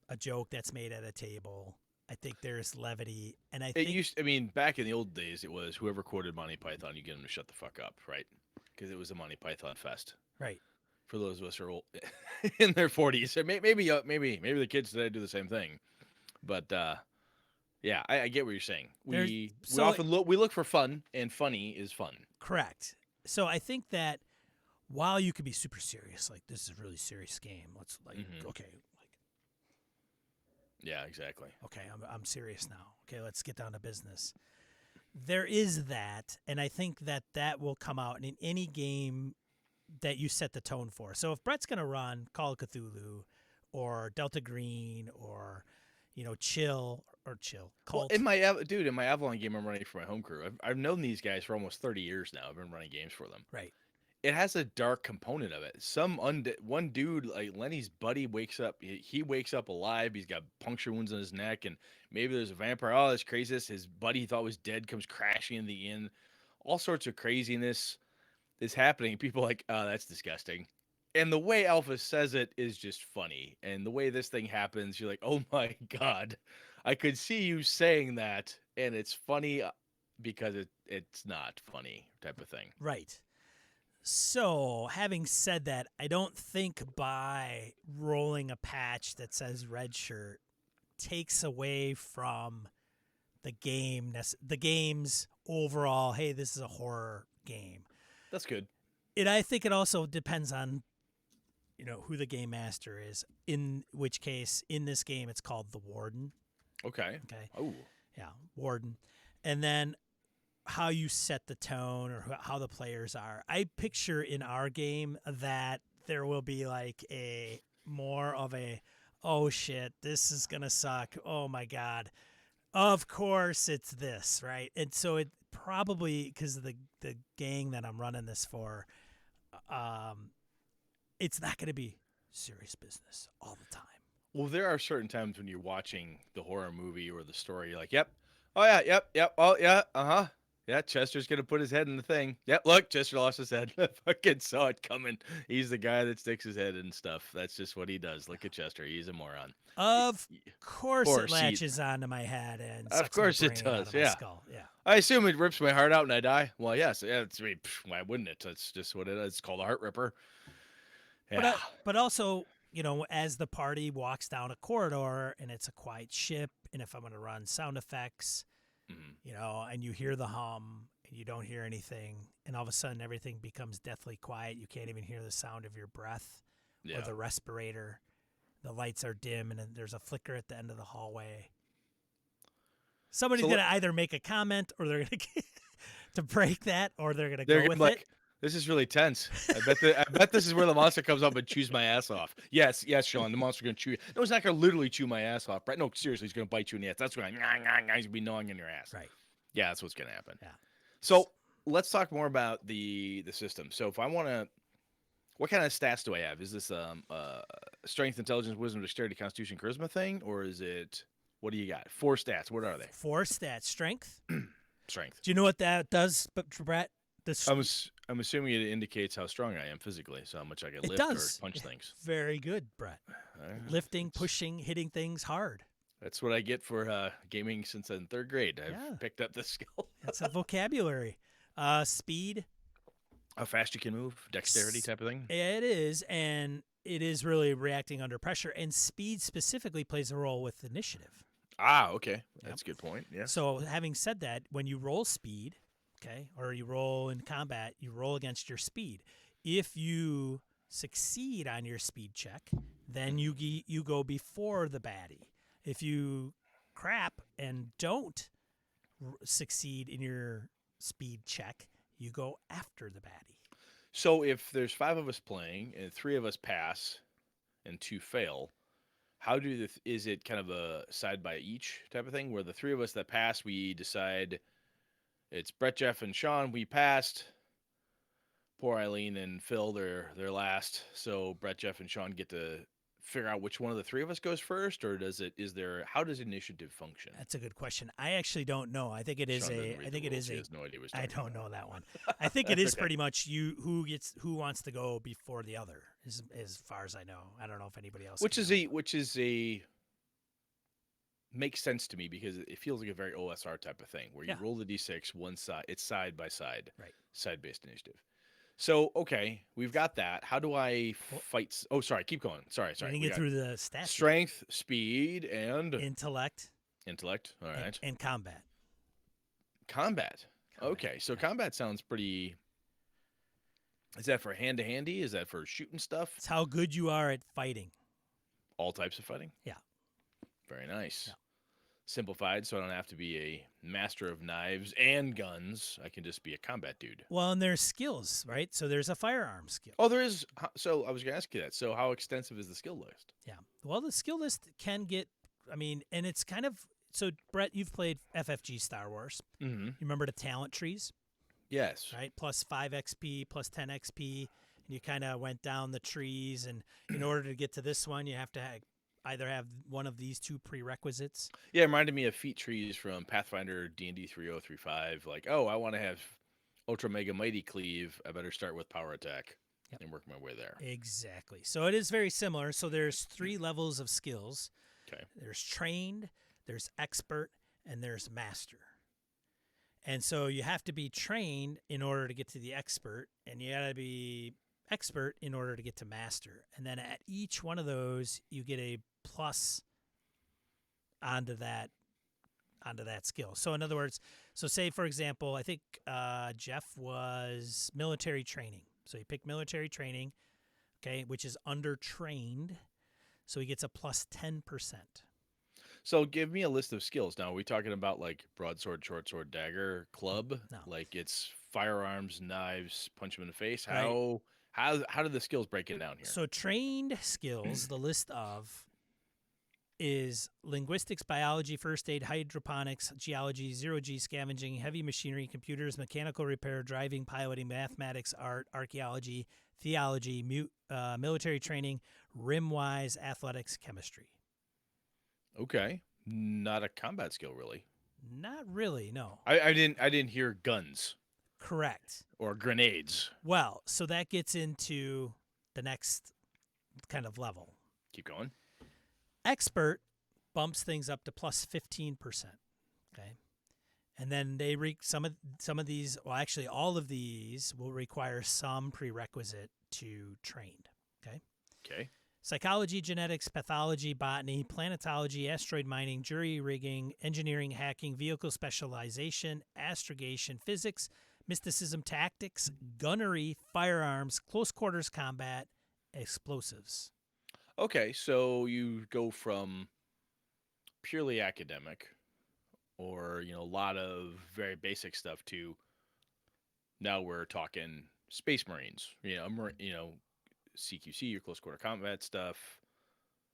a joke that's made at a table. I think there's levity, and I It think used, I mean, back in the old days, it was whoever quoted Monty Python, you get them to shut the fuck up, right? Because it was a Monty Python fest. right. For those of us who are old, in their 40s, maybe the kids today do the same thing. But yeah, I get what you're saying. There's We so often look for fun, and funny is fun. correct. So I think that while you could be super serious, like this is a really serious game. Let's like Hmm. okay, like Yeah, exactly. okay, I'm serious now. Okay, let's get down to business. There is that, and I think that that will come out in any game that you set the tone for. So if Brett's gonna run Call of Cthulhu, or Delta Green, or Chill Well, Cult, in my Avalon game, I'm running for my home crew. I've known these guys for almost 30 years now. I've been running games for them. right? It has a dark component of it. One dude, like Lenny's buddy, wakes up. He wakes up alive. He's got puncture wounds on his neck, and maybe there's a vampire. Oh, that's craziness. His buddy he thought was dead comes crashing in the inn. All sorts of craziness is happening. People are like, oh, that's disgusting. And the way Alpha says it is just funny. And the way this thing happens, you're like, oh my god, I could see you saying that, and it's funny because it's not funny type of thing. Right. So, having said that, I don't think by rolling a patch that says red shirt takes away from the game's overall, hey, this is a horror game. That's good. And I think it also depends on who the game master is. In which case, in this game, it's called the Warden. Okay. Okay, Oh, yeah, Warden, and then how you set the tone or how the players are. I picture in our game that there will be like a more of a oh shit, this is gonna suck. Oh my god. Of course it's this, right? And so it probably because of the gang that I'm running this for, um, it's not gonna be serious business all the time. well, there are certain times when you're watching the horror movie or the story, you're like, yep, oh yeah, yep, oh yeah, uh-huh. Yeah, Chester's gonna put his head in the thing. Yep, look, Chester lost his head. I fucking saw it coming. He's the guy that sticks his head in stuff. That's just what he does. Look at Chester. He's a moron. Of course Or it see, latches onto my head and of sucks my course it brain out does. of my Yeah. skull. Yeah. I assume it rips my heart out and I die. Well, yes. Yeah, I mean, why wouldn't it? That's just what it is. It's called a heart ripper. But Yeah. but also, as the party walks down a corridor and it's a quiet ship, and if I'm going to run sound effects, Mhm. and you hear the hum and you don't hear anything, and all of a sudden everything becomes deathly quiet. You can't even hear the sound of your breath or Yeah. the respirator. The lights are dim and then there's a flicker at the end of the hallway. Somebody's So going to either make a comment or they're going to to break that, or they're going to they're go with like, it. This is really tense. I bet this is where the monster comes up and chews my ass off. Yes, yes, Sean. The monster's gonna chew. No, he's not gonna literally chew my ass off, right? No, seriously, he's gonna bite you in the ass. That's what he's gonna be gnawing in your ass. Right. Yeah, that's what's gonna happen. Yeah. So let's talk more about the system. So if I want to, what kind of stats do I have? Is this strength, intelligence, wisdom, dexterity, constitution, charisma thing, or is it what do you got? 4 stats. What are they? 4 stats. Strength. Strength. Do you know what that does, Brett? I'm assuming it indicates how strong I am physically, so how much I can It lift does. or punch things. Very good, Brett. Lifting, pushing, hitting things hard. That's what I get for gaming since in 3rd grade. I've Yeah. picked up this skill. That's a vocabulary. Speed. How fast you can move, dexterity type of thing. It is, and it is really reacting under pressure. And speed specifically plays a role with initiative. Ah, okay. That's a good point. Yeah. So having said that, when you roll speed, okay, or you roll in combat, you roll against your speed. If you succeed on your speed check, then you go before the baddie. If you crap and don't succeed in your speed check, you go after the baddie. So if there's 5 of us playing and 3 of us pass and 2 fail, how is it kind of a side by each type of thing where the 3 of us that pass, we decide it's Brett, Jeff, and Sean, we passed. Poor Eileen and Phil, they're last. So Brett, Jeff, and Sean get to figure out which one of the 3 of us goes first, or how does initiative function? That's a good question. I actually don't know. I think it is Sean a. doesn't read I the think it rules. is He a. has no idea what he's I talking don't about. know that one. I think it is Okay. pretty much who wants to go before the other. As far as I know, I don't know if anybody else. Which is a makes sense to me because it feels like a very OSR type of thing where you roll the d6 one side, it's side by side, right? Side based initiative. So okay, we've got that. How do I fight? Oh, sorry, keep going. Sorry. We didn't get through the stats. Strength, speed, and intellect. All right. And combat. Combat. Okay, so combat sounds pretty. Is that for hand to handy? Is that for shooting stuff? It's how good you are at fighting. All types of fighting? Yeah. Very nice. Yeah. Simplified, so I don't have to be a master of knives and guns. I can just be a combat dude. Well, and there's skills, right? So there's a firearm skill. Oh, there is. So I was going to ask you that. So how extensive is the skill list? Yeah. Well, the skill list can get, and it's kind of, so Brett, you've played FFG Star Wars. Mm-hmm. You remember the talent trees? Yes. Right? Plus 5 XP, plus 10 XP. And you kind of went down the trees. And in order to get to this one, you have to either have one of these 2 prerequisites. Yeah, it reminded me of feat trees from Pathfinder D&D 3035. Like, oh, I want to have Ultra Mega Mighty Cleave. I better start with Power Attack and work my way there. Exactly. So it is very similar. So there's 3 levels of skills. Okay. There's trained, there's expert, and there's master. And so you have to be trained in order to get to the expert, and you got to be expert in order to get to master. And then at each one of those, you get a plus onto that skill. So in other words, so say for example, I think Jeff was military training. So he picked military training, okay, which is under trained. So he gets a plus 10%. So give me a list of skills. Now, are we talking about like broadsword, short sword, dagger, club? No. Like it's firearms, knives, punch them in the face? Right. How do the skills break it down here? So trained skills, the list of is linguistics, biology, first aid, hydroponics, geology, zero-G, scavenging, heavy machinery, computers, mechanical repair, driving, piloting, mathematics, art, archaeology, theology, military training, rim-wise, athletics, chemistry. Okay. Not a combat skill, really. Not really, no. I didn't hear guns Correct. or grenades. Well, so that gets into the next kind of level. Keep going. Expert bumps things up to plus 15%. Okay. And then they some of these, well, actually all of these will require some prerequisite to trained. Okay. Okay. Psychology, genetics, pathology, botany, planetology, asteroid mining, jury rigging, engineering, hacking, vehicle specialization, astrogation, physics, mysticism, tactics, gunnery, firearms, close quarters combat, explosives. Okay, so you go from purely academic or, a lot of very basic stuff to now we're talking Space Marines, CQC, your close quarter combat stuff,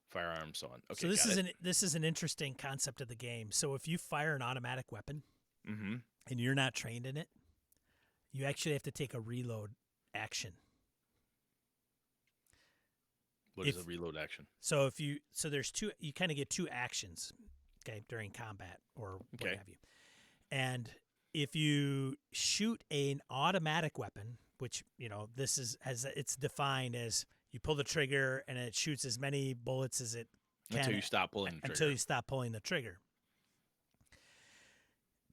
firearms, so on. So Okay, got it. this is an interesting concept of the game. So if you fire an automatic weapon Mm-hmm. and you're not trained in it, you actually have to take a reload action. What is a reload action? So there's two, you kind of get two actions, okay, during combat or what have you. And if you shoot an automatic weapon, which, this is as it's defined as you pull the trigger and it shoots as many bullets as it can Until you stop pulling the trigger. Until you stop pulling the trigger.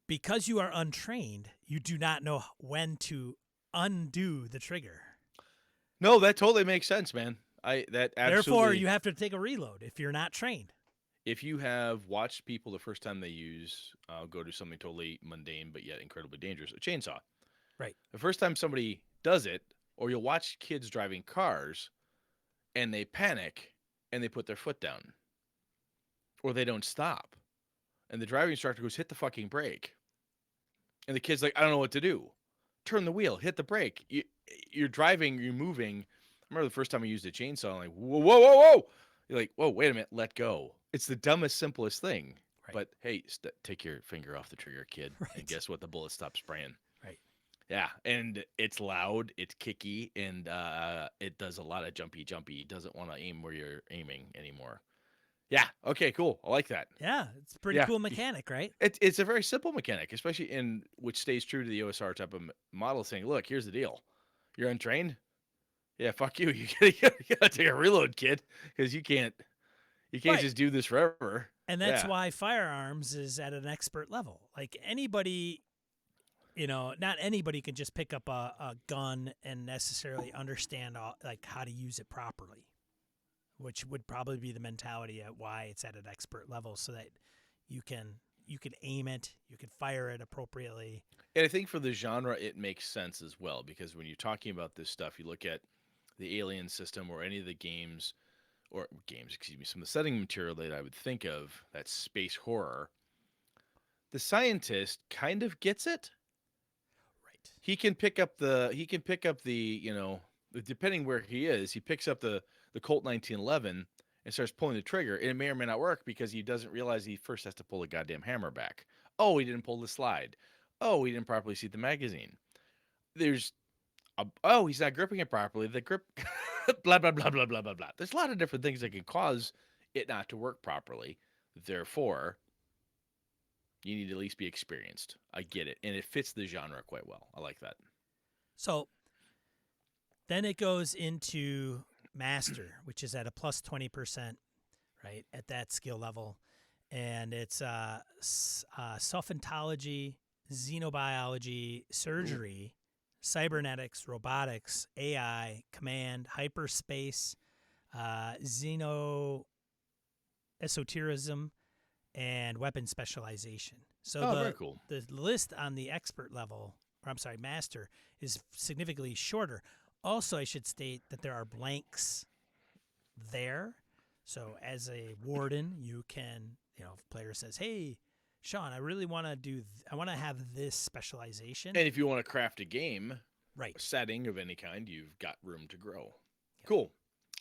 Because you are untrained, you do not know when to undo the trigger. No, that totally makes sense, man. Therefore, you have to take a reload if you're not trained. If you have watched people the first time they use, go to something totally mundane but yet incredibly dangerous, a chainsaw. Right. The first time somebody does it, or you'll watch kids driving cars, and they panic, and they put their foot down. Or they don't stop. And the driving instructor goes, hit the fucking brake. And the kid's like, I don't know what to do. Turn the wheel, hit the brake. You're driving, you're moving. I remember the first time I used a chainsaw, I'm like, whoa, whoa, whoa, whoa. You're like, whoa, wait a minute, let go. It's the dumbest, simplest thing. Right. But hey, take your finger off the trigger, kid. Right. And guess what? The bullet stops spraying. Right. Yeah, and it's loud, it's kicky, and it does a lot of jumpy. It doesn't want to aim where you're aiming anymore. Yeah, okay, cool. I like that. Yeah, it's a pretty cool mechanic, right? It's a very simple mechanic, especially which stays true to the OSR type of model, saying, look, here's the deal. You're untrained? Yeah, fuck you. You gotta take a reload, kid, because you can't just do this forever. And that's why firearms is at an expert level. Like anybody, not anybody can just pick up a gun and necessarily understand how to use it properly, which would probably be the mentality at why it's at an expert level, so that you can aim it, you can fire it appropriately. And I think for the genre, it makes sense as well, because when you're talking about this stuff, you look at the Alien system or any of the some of the setting material that I would think of, that's space horror. The scientist kind of gets it. Right. He can pick up the depending where he is, he picks up the Colt 1911 and starts pulling the trigger. And it may or may not work because he doesn't realize he first has to pull the goddamn hammer back. Oh, he didn't pull the slide. Oh, he didn't properly seat the magazine. He's not gripping it properly. The grip, blah, blah, blah, blah, blah, blah, blah. There's a lot of different things that can cause it not to work properly. Therefore, you need to at least be experienced. I get it. And it fits the genre quite well. I like that. So then it goes into Master, which is at a plus 20%, right, at that skill level. And it's sophentology, xenobiology, surgery, cybernetics, robotics, AI, command, hyperspace, xenoesotericism, and weapon specialization. So very cool. The list on the expert level, master, is significantly shorter. Also, I should state that there are blanks there. So as a warden, you can, if a player says, hey, Sean, I really want to I want to have this specialization. And if you want to craft a game, right, a setting of any kind, you've got room to grow. Yeah. Cool.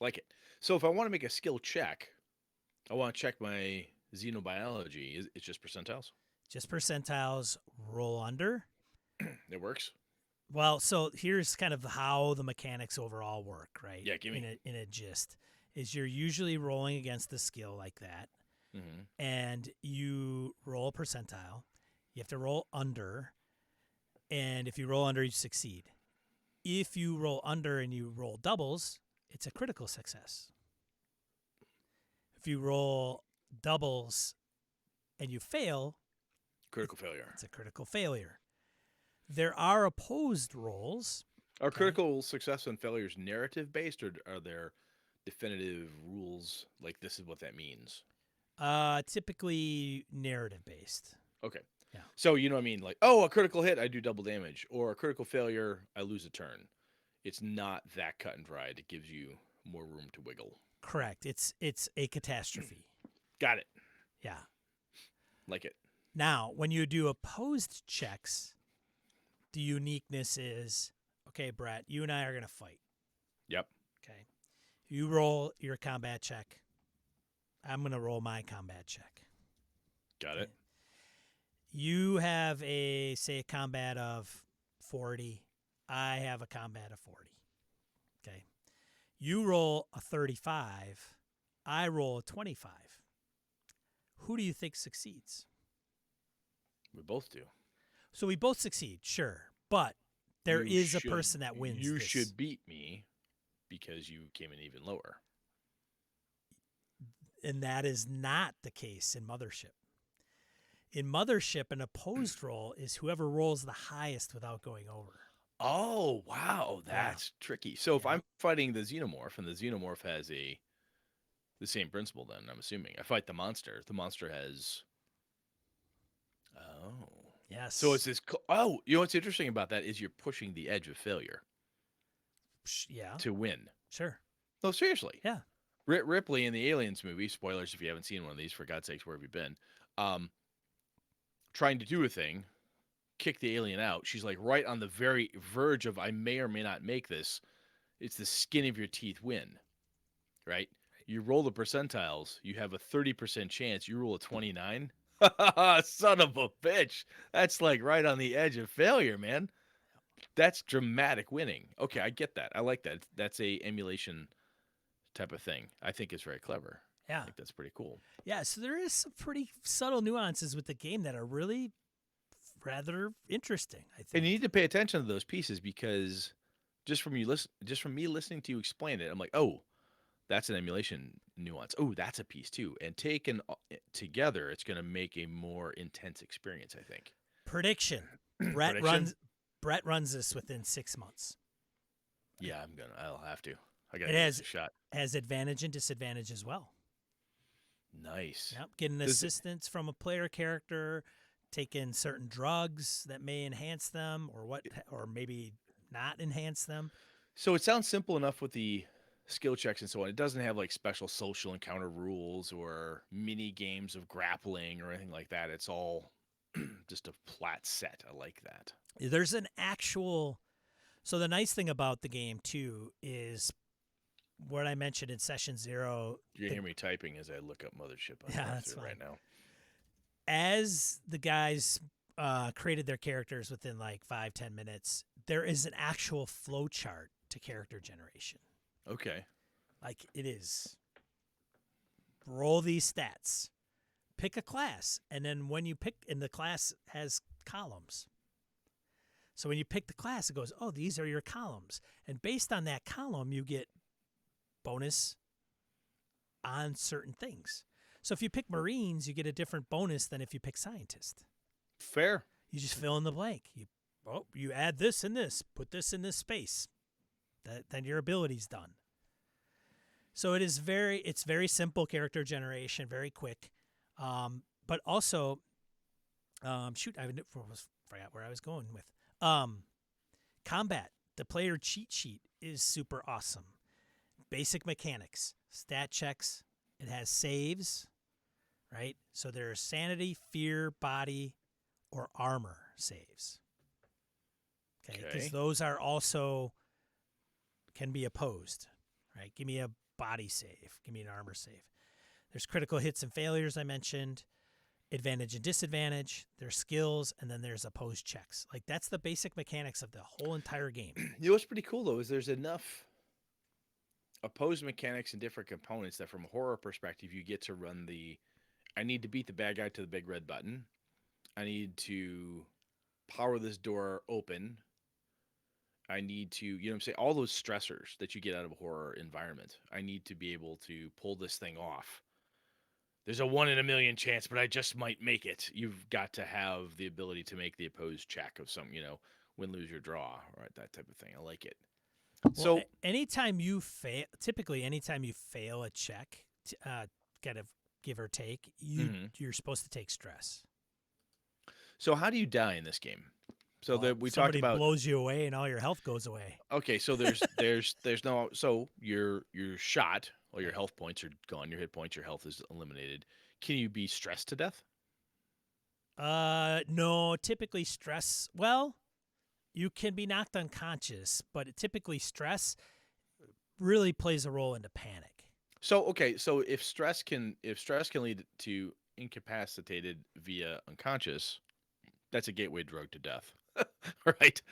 Like it. So if I want to make a skill check, I want to check my xenobiology. It's just percentiles? Just percentiles, roll under. It works. Well, so here's kind of how the mechanics overall work, right? Yeah, give me. In a gist, is you're usually rolling against the skill like that, and you roll a percentile. You have to roll under, and if you roll under, you succeed. If you roll under and you roll doubles, it's a critical success. If you roll doubles and you fail, critical failure. It's a critical failure. There are opposed rolls. Are critical success and failures narrative based, or are there definitive rules like this is what that means? Typically narrative based. Okay. Yeah. So you know what I mean? Like, a critical hit, I do double damage, or a critical failure, I lose a turn. It's not that cut and dried. It gives you more room to wiggle. Correct. It's a catastrophe. Got it. Yeah. Like it. Now, when you do opposed checks, the uniqueness is, okay, Brett, you and I are going to fight. Yep. Okay. You roll your combat check. I'm going to roll my combat check. Got Okay. it. You have a combat of 40. I have a combat of 40. Okay. You roll a 35. I roll a 25. Who do you think succeeds? We both do. So we both succeed, sure. But there You is a should- person that wins You this. should beat me because you came in even lower. And that is not the case in Mothership. In Mothership, an opposed roll is whoever rolls the highest without going over. Oh, wow. That's tricky. So if Yeah. I'm fighting the xenomorph and the xenomorph has the same principle, then I'm assuming I fight the monster has. Oh. Yes. So it's this. Oh, you know what's interesting about that is you're pushing the edge of failure Yeah. to win. Sure. No, seriously. Yeah. Ripley in the Aliens movie, spoilers if you haven't seen one of these, for God's sakes, where have you been? Trying to do a thing, kick the alien out. She's like right on the very verge of I may or may not make this. It's the skin of your teeth win, right? You roll the percentiles, you have a 30% chance. You roll a 29. Son of a bitch. That's like right on the edge of failure, man. That's dramatic winning. Okay, I get that. I like that. That's a emulation type of thing. I think it's very clever. Yeah. I think that's pretty cool. Yeah. So there is some pretty subtle nuances with the game that are really rather interesting, I think. And you need to pay attention to those pieces because just from me listening to you explain it, I'm like, oh, that's an emulation nuance. Oh, that's a piece too. And taken together, it's going to make a more intense experience, I think. Prediction. Brett runs this within 6 months. Yeah, I'll have to. I got It to has a shot. Has advantage and disadvantage as well. Nice. Yep. Getting assistance from a player character, taking certain drugs that may enhance them or maybe not enhance them. So it sounds simple enough with the skill checks and so on. It doesn't have like special social encounter rules or mini games of grappling or anything like that. It's all just a flat set. I like that. There's an actual. So the nice thing about the game too is what I mentioned in session 0. You hear me typing as I look up Mothership on that's fine. right now. As the guys created their characters within like 5-10 minutes, there is an actual flow chart to character generation. Okay. Like it is. Roll these stats. Pick a class. And then when you pick, and the class has columns. So when you pick the class, it goes, oh, these are your columns. And based on that column, you get bonus on certain things. So if you pick Marines, you get a different bonus than if you pick Scientist. Fair. You just fill in the blank. You add this and this, put this in this space. Then your ability's done. So it's very simple character generation, very quick. But also, I forgot where I was going with. Combat, the player cheat sheet is super awesome. Basic mechanics, stat checks. It has saves, right? So there's sanity, fear, body, or armor saves. Okay, because those are also can be opposed, right? Give me a body save. Give me an armor save. There's critical hits and failures I mentioned, advantage and disadvantage, there's skills, and then there's opposed checks. Like that's the basic mechanics of the whole entire game. You know what's pretty cool though is there's enough opposed mechanics and different components that from a horror perspective you get to run I need to beat the bad guy to the big red button. I need to power this door open. I need to, you know what I'm saying? All those stressors that you get out of a horror environment. I need to be able to pull this thing off. There's a 1 in a million chance, but I just might make it. You've got to have the ability to make the opposed check of some, win, lose, or draw, right? That type of thing. I like it. Well, so anytime you fail a check, kind of give or take, you're supposed to take stress. So how do you die in this game? So that we talked somebody about blows you away and all your health goes away. Okay, so there's no, so you're shot, all your health points are gone, your hit points, your health is eliminated. Can you be stressed to death? No, typically stress. Well, you can be knocked unconscious, but typically stress really plays a role into panic. So okay, so if stress can lead to incapacitated via unconscious, that's a gateway drug to death, right?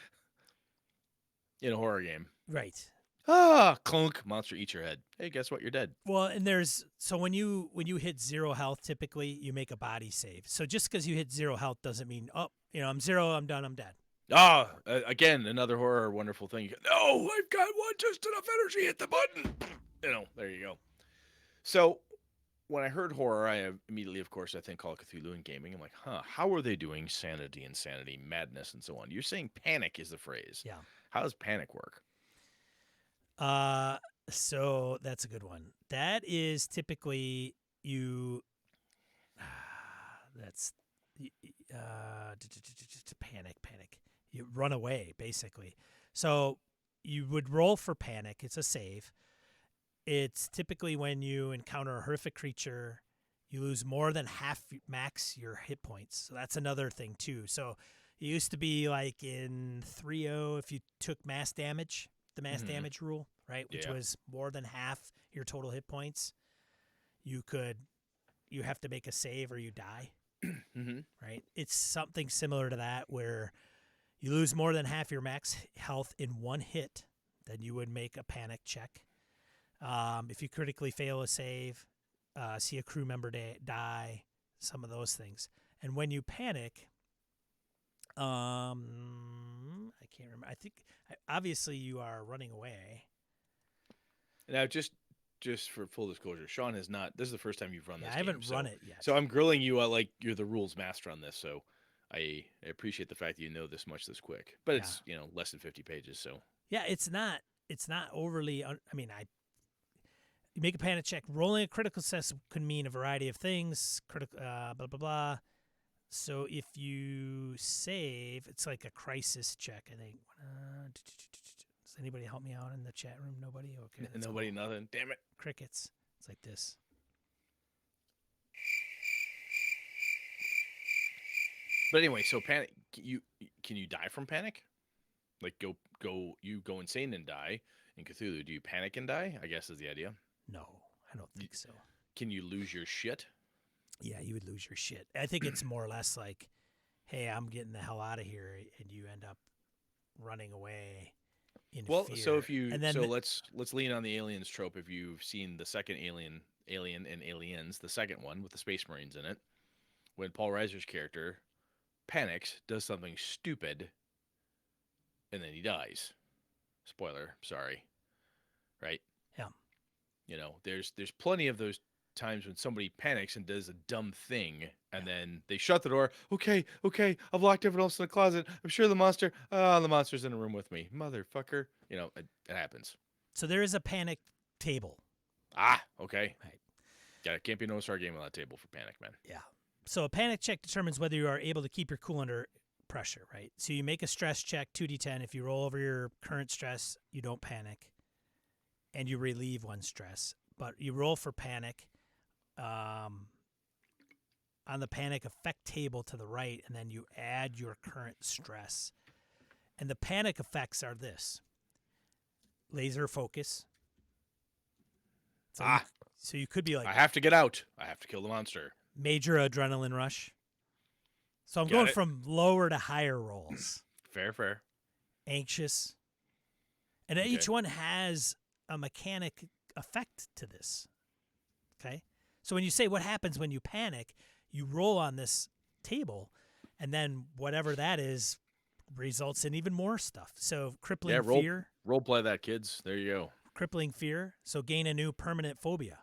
In a horror game. Right. Ah, clunk, monster eats your head. Hey, guess what? You're dead. Well, and so when you hit 0 health, typically you make a body save. So just because you hit 0 health doesn't mean I'm 0, I'm done, I'm dead. Ah, again, another horror wonderful thing. No, I've got just enough energy. Hit the button. There you go. So when I heard horror, I immediately, of course, I think Call of Cthulhu and gaming. I'm like, how are they doing sanity, insanity, madness, and so on? You're saying panic is the phrase. Yeah. How does panic work? So that's a good one. That is typically you. That's panic. You run away, basically. So you would roll for panic. It's a save. It's typically when you encounter a horrific creature, you lose more than half max your hit points. So that's another thing too. So it used to be like in 3.0 if you took mass damage, the mass damage rule, right, which was more than half your total hit points. You have to make a save or you die. Right? It's something similar to that where you lose more than half your max health in one hit, then you would make a panic check. If you critically fail a save, see a crew member die, some of those things. And when you panic, I can't remember. I think obviously you are running away. Now, just for full disclosure, Sean has not. This is the first time you've run this. I haven't run it yet. So I'm grilling you like you're the rules master on this. So I appreciate the fact that you know this much this quick. But it's less than 50 pages. So yeah, it's not overly. You make a panic check. Rolling a critical success could mean a variety of things. Blah blah blah. So if you save, it's like a crisis check. I think. Does anybody help me out in the chat room? Nobody. Okay. Nobody. Cool. Nothing. Damn it. Crickets. It's like this. But anyway, so panic. Can you die from panic? Like you go insane and die in Cthulhu. Do you panic and die? I guess is the idea. No, I don't think so. Can you lose your shit? Yeah, you would lose your shit. I think it's more or less like, hey, I'm getting the hell out of here, and you end up running away in fear. So if you let's lean on the aliens trope. If you've seen the second Alien and Aliens, the second one with the Space Marines in it, when Paul Reiser's character panics, does something stupid, and then he dies. Spoiler, sorry. Right? Yeah. There's plenty of those times when somebody panics and does a dumb thing, and then they shut the door. Okay, I've locked everyone else in the closet. I'm sure the monster's in a room with me. Motherfucker. It happens. So there is a panic table. Okay. Right. Yeah, it can't be no star game on that table for panic, man. Yeah. So a panic check determines whether you are able to keep your cool under pressure, right? So you make a stress check, 2d10. If you roll over your current stress, you don't panic, and you relieve one stress. But you roll for panic on the panic effect table to the right, and then you add your current stress. And the panic effects are this. Laser focus. So you could be like, I have to get out. I have to kill the monster. Major adrenaline rush. So I'm going from lower to higher rolls. Fair. Anxious. And each one has a mechanic effect to this. Okay? So when you say what happens when you panic, you roll on this table, and then whatever that is results in even more stuff. So crippling fear. Role play that, kids. There you go. Crippling fear. So gain a new permanent phobia.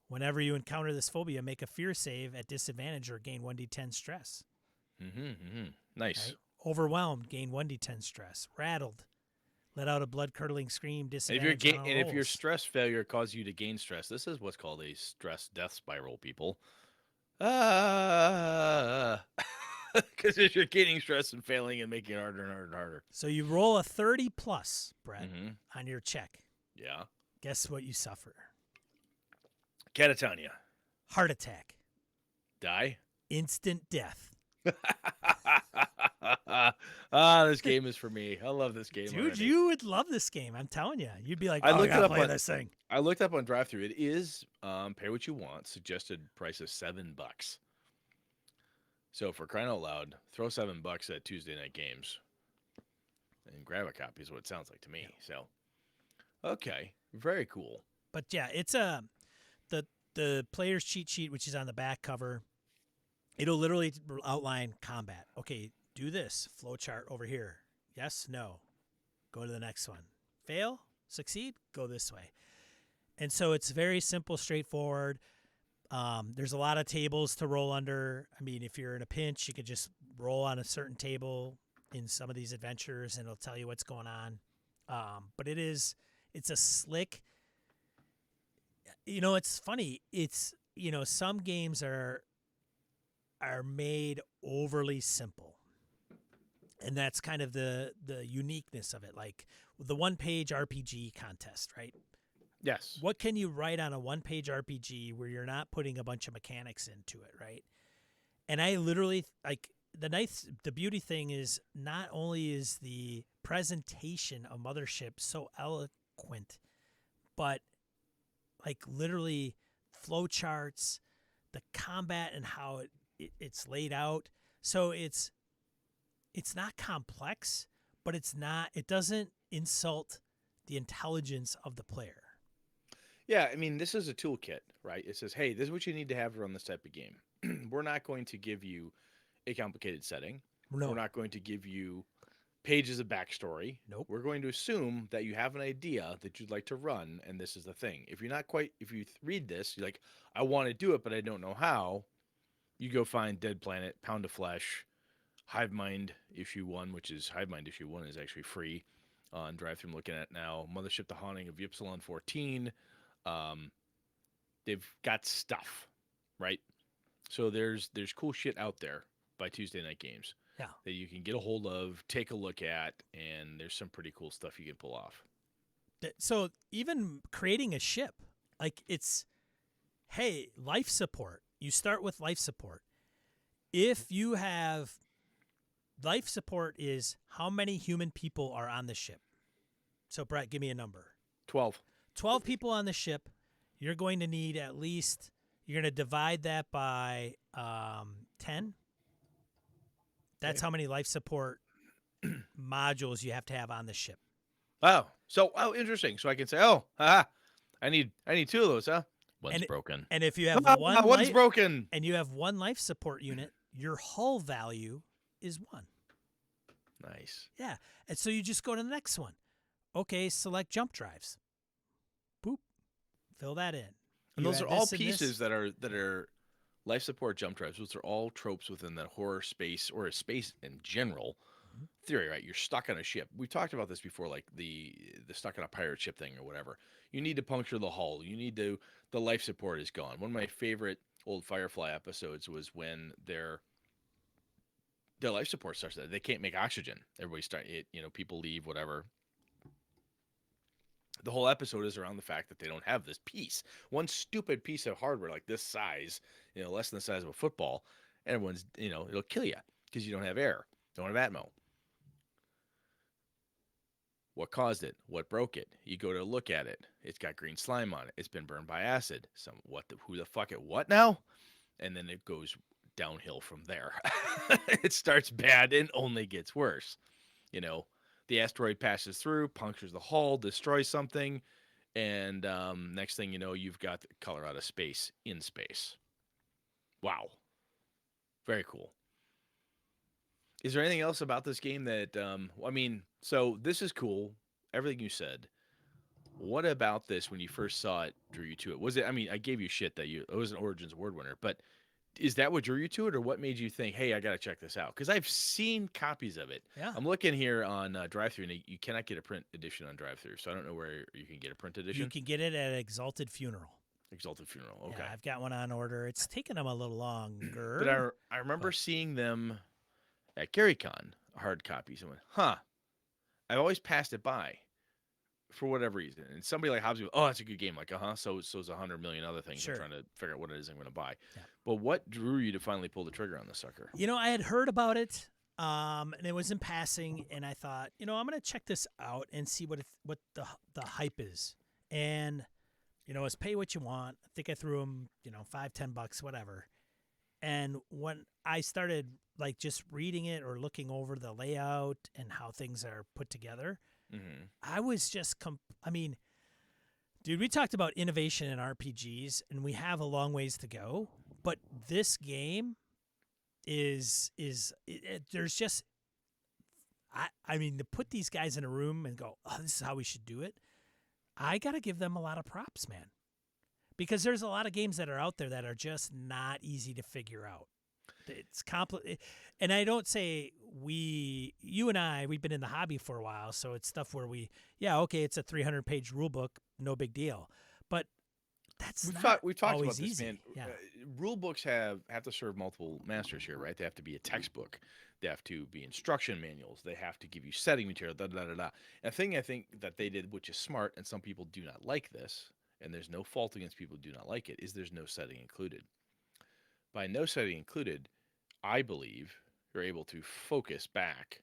Whenever you encounter this phobia, make a fear save at disadvantage or gain 1d10 stress. Nice. Right? Overwhelmed, gain 1d10 stress. Rattled, let out a blood-curdling scream, disadvantage on all rolls. If your stress failure causes you to gain stress, this is what's called a stress death spiral, people. Because if you're gaining stress and failing and making it harder and harder and harder. So you roll a 30 plus, Brett, on your check. Yeah. Guess what you suffer? Catatonia. Heart attack. Die. Instant death. This game is for me. I love this game Dude, already. you would love this game. I'm telling you. You'd be like, I oh, I looked it gotta up play on this thing. I looked up on drive-through. It is pay what you want. Suggested price of $7. So for crying out loud, throw $7 at Tuesday night games and grab a copy is what it sounds like to me. So okay, very cool. But yeah, it's the player's cheat sheet, which is on the back cover. It'll literally outline combat. Okay, do this flow chart over here. Yes, no. Go to the next one. Fail, succeed, go this way. And so it's very simple, straightforward. There's a lot of tables to roll under. I mean, if you're in a pinch, you could just roll on a certain table in some of these adventures, and it'll tell you what's going on. But it's a slick. It's funny. It's some games are made overly simple, and that's kind of the uniqueness of it. Like the one-page RPG contest, right? Yes. What can you write on a one-page RPG where you're not putting a bunch of mechanics into it, right? And I literally like the beauty thing is not only is the presentation of Mothership so eloquent, but like literally flow charts, the combat and how it's laid out. So it's not complex, but it doesn't insult the intelligence of the player. Yeah, I mean, this is a toolkit, right? It says, hey, this is what you need to have to run this type of game. We're not going to give you a complicated setting. No. We're not going to give you pages of backstory. Nope. We're going to assume that you have an idea that you'd like to run, and this is the thing. If you read this, you're like, I want to do it, but I don't know how, you go find Dead Planet, Pound of Flesh, Hive Mind issue 1, which is Hive Mind issue 1 is actually free on drive-thru. I'm looking at now. Mothership: The Haunting of Ypsilon 14. They've got stuff, right? So there's cool shit out there by Tuesday night games that you can get a hold of, take a look at, and there's some pretty cool stuff you can pull off. So even creating a ship, like hey, life support. You start with life support. If you have life support is how many human people are on the ship. So Brett, give me a number. 12. 12 people on the ship. You're going to need at least, you're going to divide that by 10. That's how many life support modules you have to have on the ship. Oh, interesting. So I can say, I need 2 of those, huh? One's broken. And if you have one's broken, and you have 1 life support unit, your hull value is 1. Nice. Yeah. And so you just go to the next one. Okay, select jump drives. Boop. Fill that in. And those are all pieces that are life support jump drives. Those are all tropes within that horror space or a space in general theory, right? You're stuck on a ship. We've talked about this before, like the stuck on a pirate ship thing or whatever. You need to puncture the hull. The life support is gone. One of my favorite old Firefly episodes was when their life support starts. They can't make oxygen. People leave, whatever. The whole episode is around the fact that they don't have this piece. One stupid piece of hardware like this size, less than the size of a football, and everyone's, it'll kill you because you don't have air, don't have Atmo. What caused it? What broke it? You go to look at it. It's got green slime on it. It's been burned by acid. Who the fuck it? What now? And then it goes downhill from there. It starts bad and only gets worse. The asteroid passes through, punctures the hull, destroys something, and next thing you know, you've got the color out of space in space. Wow. Very cool. Is there anything else about this game that, so this is cool, everything you said. What about this when you first saw it drew you to it? Was it, I gave you shit that it was an Origins Award winner, but is that what drew you to it, or what made you think, hey, I got to check this out? Because I've seen copies of it. Yeah. I'm looking here on drive-thru, and you cannot get a print edition on drive-thru, so I don't know where you can get a print edition. You can get it at Exalted Funeral. Exalted Funeral, okay. Yeah, I've got one on order. It's taken them a little longer. But I remember seeing them at GaryCon, hard copies, and went, I've always passed it by for whatever reason. And somebody like Hobbs goes, it's a good game. Like, so is 100 million other things. Sure. I'm trying to figure out what it is I'm going to buy. Yeah. But what drew you to finally pull the trigger on this sucker? I had heard about it. And it was in passing, and I thought, I'm gonna check this out and see what the hype is. And it's pay what you want. I think I threw them, $5-10, whatever. And when I started like just reading it or looking over the layout and how things are put together, I was just, I mean, dude, we talked about innovation in RPGs, and we have a long ways to go. But this game there's just, I mean, to put these guys in a room and go, oh, this is how we should do it. I got to give them a lot of props, man, because there's a lot of games that are out there that are just not easy to figure out. It's complicated. And I don't say you and I, we've been in the hobby for a while. So it's stuff where it's a 300-page rule book. No big deal. But we've talked about this, easy. Man. Yeah. Rule books have to serve multiple masters here, right? They have to be a textbook. They have to be instruction manuals. They have to give you setting material. Da da da da. And the thing I think that they did, which is smart, and some people do not like this, and there's no fault against people who do not like it, is there's no setting included. By no setting included, I believe you're able to focus back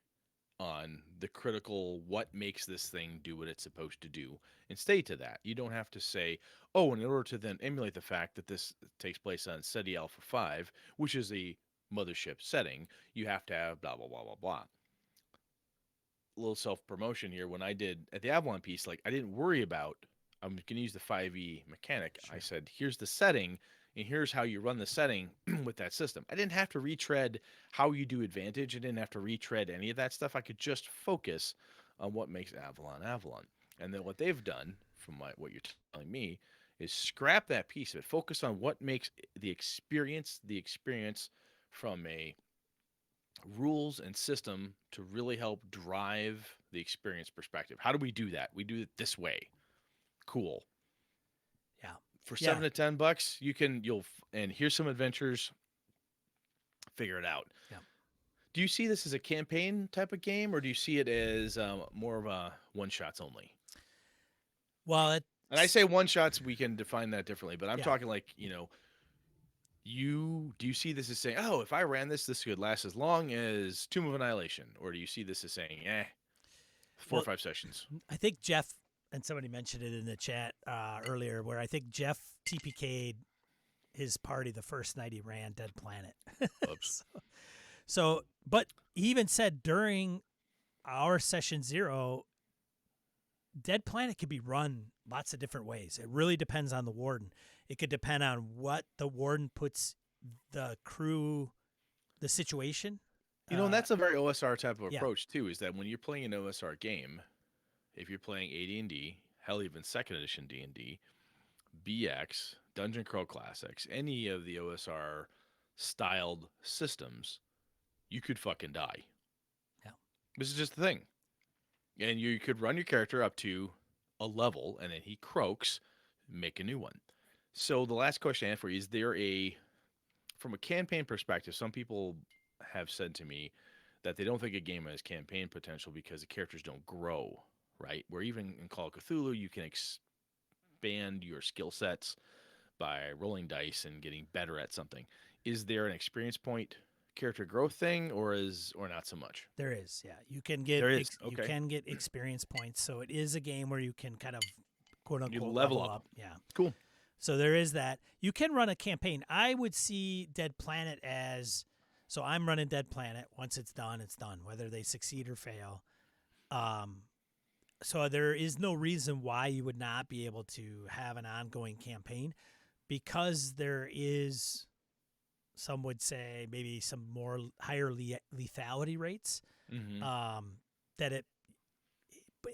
on the critical what makes this thing do what it's supposed to do and stay to that. You don't have to say, oh, and in order to then emulate the fact that this takes place on SETI Alpha 5, which is a mothership setting, you have to have blah, blah, blah, blah, blah. A little self-promotion here. When I did at the Avalon piece, like I didn't worry about, I'm going to use the 5e mechanic. Sure. I said, here's the setting, and here's how you run the setting with that system. I didn't have to retread how you do advantage. I didn't have to retread any of that stuff. I could just focus on what makes Avalon Avalon. And then what they've done, from what you're telling me, is scrap that piece of it. Focus on what makes the experience from a rules and system to really help drive the experience perspective. How do we do that? We do it this way. Cool. Yeah. For $7 to $10, and here's some adventures. Figure it out. Yeah. Do you see this as a campaign type of game, or do you see it as more of a one-shots only? Well, and I say one-shots, we can define that differently, but I'm talking like, do you see this as saying, oh, if I ran this could last as long as Tomb of Annihilation, or do you see this as saying, 4 or 5 sessions? I think Jeff, and somebody mentioned it in the chat earlier, where I think Jeff TPK'd his party the first night he ran Dead Planet. Oops. But he even said during our session 0, Dead Planet could be run lots of different ways. It really depends on the warden. It could depend on what the warden puts the crew, the situation. And that's a very OSR type of approach too, is that when you're playing an OSR game, if you're playing AD&D, hell, even 2nd edition D&D, BX, Dungeon Crawl Classics, any of the OSR styled systems, you could fucking die. Yeah. This is just the thing. And you could run your character up to a level, and then he croaks, make a new one. So the last question I have for you, is there from a campaign perspective, some people have said to me that they don't think a game has campaign potential because the characters don't grow, right? Where even in Call of Cthulhu, you can expand your skill sets by rolling dice and getting better at something. Is there an experience point character growth thing, or not so much? There is, yeah. You can get Okay. You can get experience points, so it is a game where you can kind of quote unquote you level up. Yeah, cool. So there is that. You can run a campaign. I would see Dead Planet as, so I'm running Dead Planet. Once it's done, whether they succeed or fail. So there is no reason why you would not be able to have an ongoing campaign, because there is, some would say, maybe some more higher lethality rates. But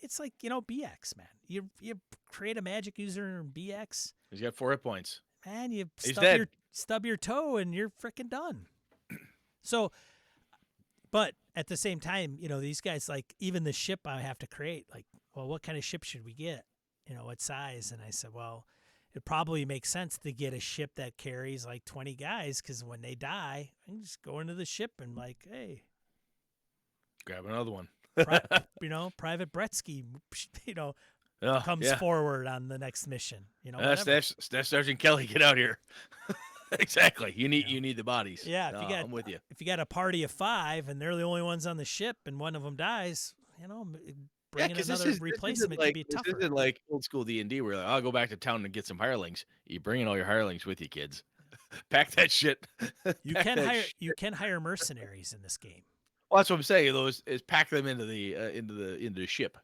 it's like, BX, man. You create a magic user in BX. He's got 4 hit points. Man, you He's stub your toe and you're freaking done. So, but at the same time, these guys, like, even the ship I have to create, like, well, what kind of ship should we get? What size? And I said, well, it probably makes sense to get a ship that carries like 20 guys, because when they die, I can just go into the ship and like, hey, grab another one. Private Bretsky, Oh, comes forward on the next mission. Staff Sergeant Kelly, get out here. Exactly. You You need know? you need the bodies. Yeah, No, I'm with you. if you got a party of 5 and they're the only ones on the ship and one of them dies, Yeah, bringing because another this isn't replacement could like be tougher. old school D&D where like, I'll go back to town and get some hirelings. You bringing all your hirelings with you, kids. Pack that shit. Pack that shit. You can hire mercenaries in this game. Well, that's what I'm saying. Those is pack them into the ship,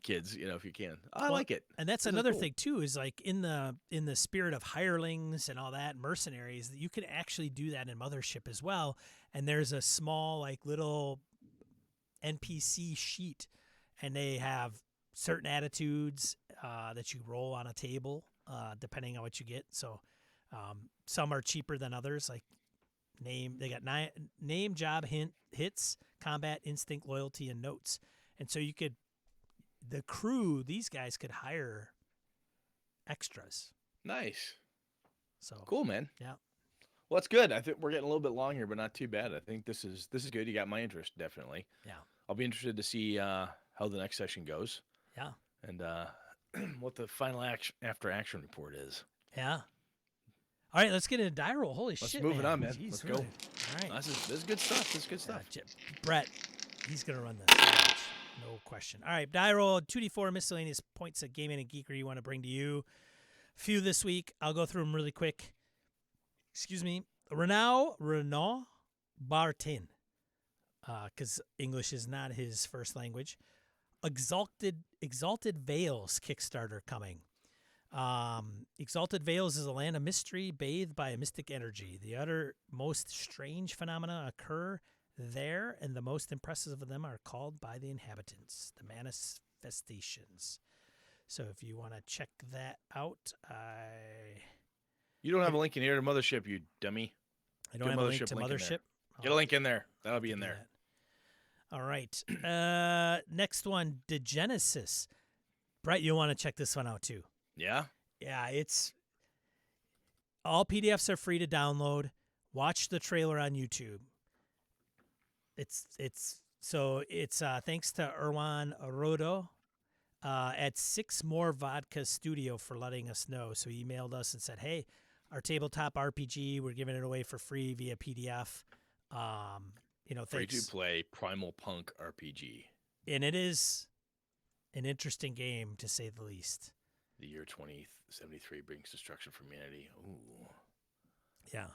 kids. If you can. I Well, like it. and that's This is another cool. thing too is like in the spirit of hirelings and all that mercenaries, you can actually do that in Mothership as well. And there's a small like little NPC sheet, and they have certain attitudes that you roll on a table depending on what you get. So some are cheaper than others. Like they got name, job, hits, combat, instinct, loyalty, and notes. And so the crew, these guys could hire extras. Nice. So Cool, man. yeah, Well, that's good. I think we're getting a little bit long here, but not too bad. I think this is good. You got my interest, definitely. yeah, I'll be interested to see how the next session goes yeah, and what the final after action report is. yeah. All right, let's get into die roll. Holy Let's shit, move it man. on, man. Jeez, Let's really. go. All right. This is good stuff. This is good stuff. Brett, he's going to run this. No question. All right, die roll, 2d4 miscellaneous points of gaming and geekery you want to bring to you. Few this week. I'll go through them really quick. Excuse me. Renaud Bartin, because English is not his first language. Exalted Vales Kickstarter coming. Exalted Vales is a land of mystery bathed by a mystic energy. The utter most strange phenomena occur there, and the most impressive of them are called by the inhabitants, the manifestations. So if you want to check that out, You don't have a link in here to Mothership, you dummy. I don't Get have a link Mothership to link in Mothership. there. Get a link in there. That'll be in there. All right. Next one, Degenesis. Brett, you'll want to check this one out too. Yeah? Yeah, it's all PDFs are free to download. Watch the trailer on YouTube. It's thanks to Erwan Arodo at Six More Vodka Studio for letting us know. So he emailed us and said, "Hey, our tabletop RPG, we're giving it away for free via PDF. Free Thanks." to play Primal Punk RPG. And it is an interesting game to say the least. The year 2073 brings destruction for humanity. Ooh. Yeah.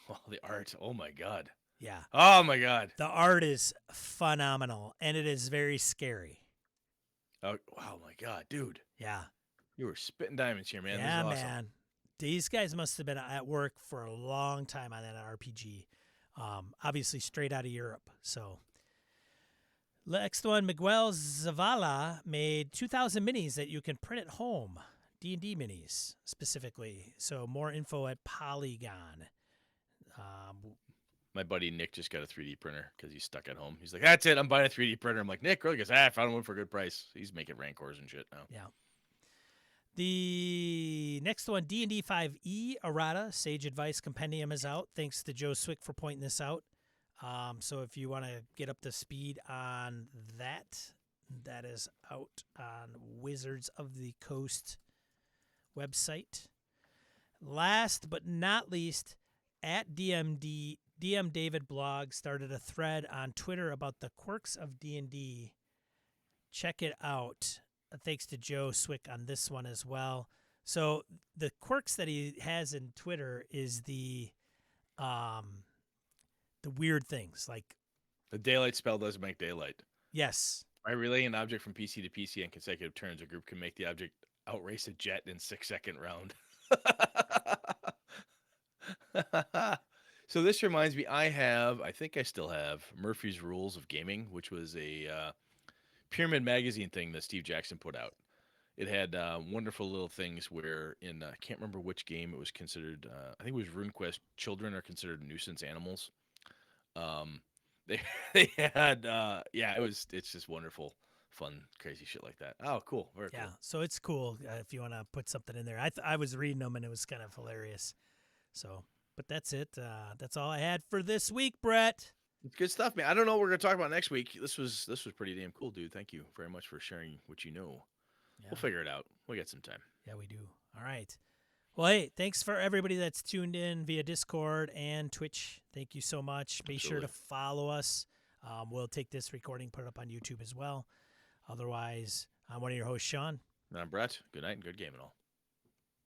Oh, the art. Oh my god. Yeah. Oh my god. The art is phenomenal, and it is very scary. Oh wow, my god, dude. Yeah. You were spitting diamonds here, man. Yeah, this is awesome. man. These guys must have been at work for a long time on that RPG. Obviously straight out of Europe. So next one, Miguel Zavala made 2,000 minis that you can print at home. D&D minis specifically. So more info at Polygon. My buddy Nick just got a 3D printer because he's stuck at home. He's like, "That's it. I'm buying a 3D printer." I'm like, "Nick, really?" He goes, "I found one for a good price." He's making Rancors and shit now. Yeah. The next one, D&D 5e Errata Sage Advice Compendium is out. Thanks to Joe Swick for pointing this out. So if you want to get up to speed on that, that is out on Wizards of the Coast website. Last but not least, at DM David Blog started a thread on Twitter about the quirks of D&D. Check it out. Thanks to Joe Swick on this one as well. So the quirks that he has in Twitter is the weird things like The daylight spell doesn't make daylight. yes. By relaying an object from PC to PC in consecutive turns, a group can make the object outrace a jet in 6-second round. So this reminds me, I think I still have Murphy's Rules of Gaming, which was a Pyramid magazine thing that Steve Jackson put out. It had wonderful little things where I can't remember which game it was considered. I think it was RuneQuest. Children are considered nuisance animals. They had it's just wonderful, fun, crazy shit like that. Oh, cool, very Yeah. cool. So it's cool if you want to put something in there. I was reading them and it was kind of hilarious. So, but that's it. That's all I had for this week, Brett. It's good stuff, man. I don't know what we're gonna talk about next week. This was pretty damn cool, dude. Thank you very much for sharing what you know. Yeah. We'll figure it out. We got some time. Yeah, we do. All right. Well, hey, thanks for everybody that's tuned in via Discord and Twitch. Thank you so much. Be sure to Absolutely. follow us. We'll take this recording, put it up on YouTube as well. Otherwise, I'm one of your hosts, Sean. And I'm Brett. Good night and good game and all.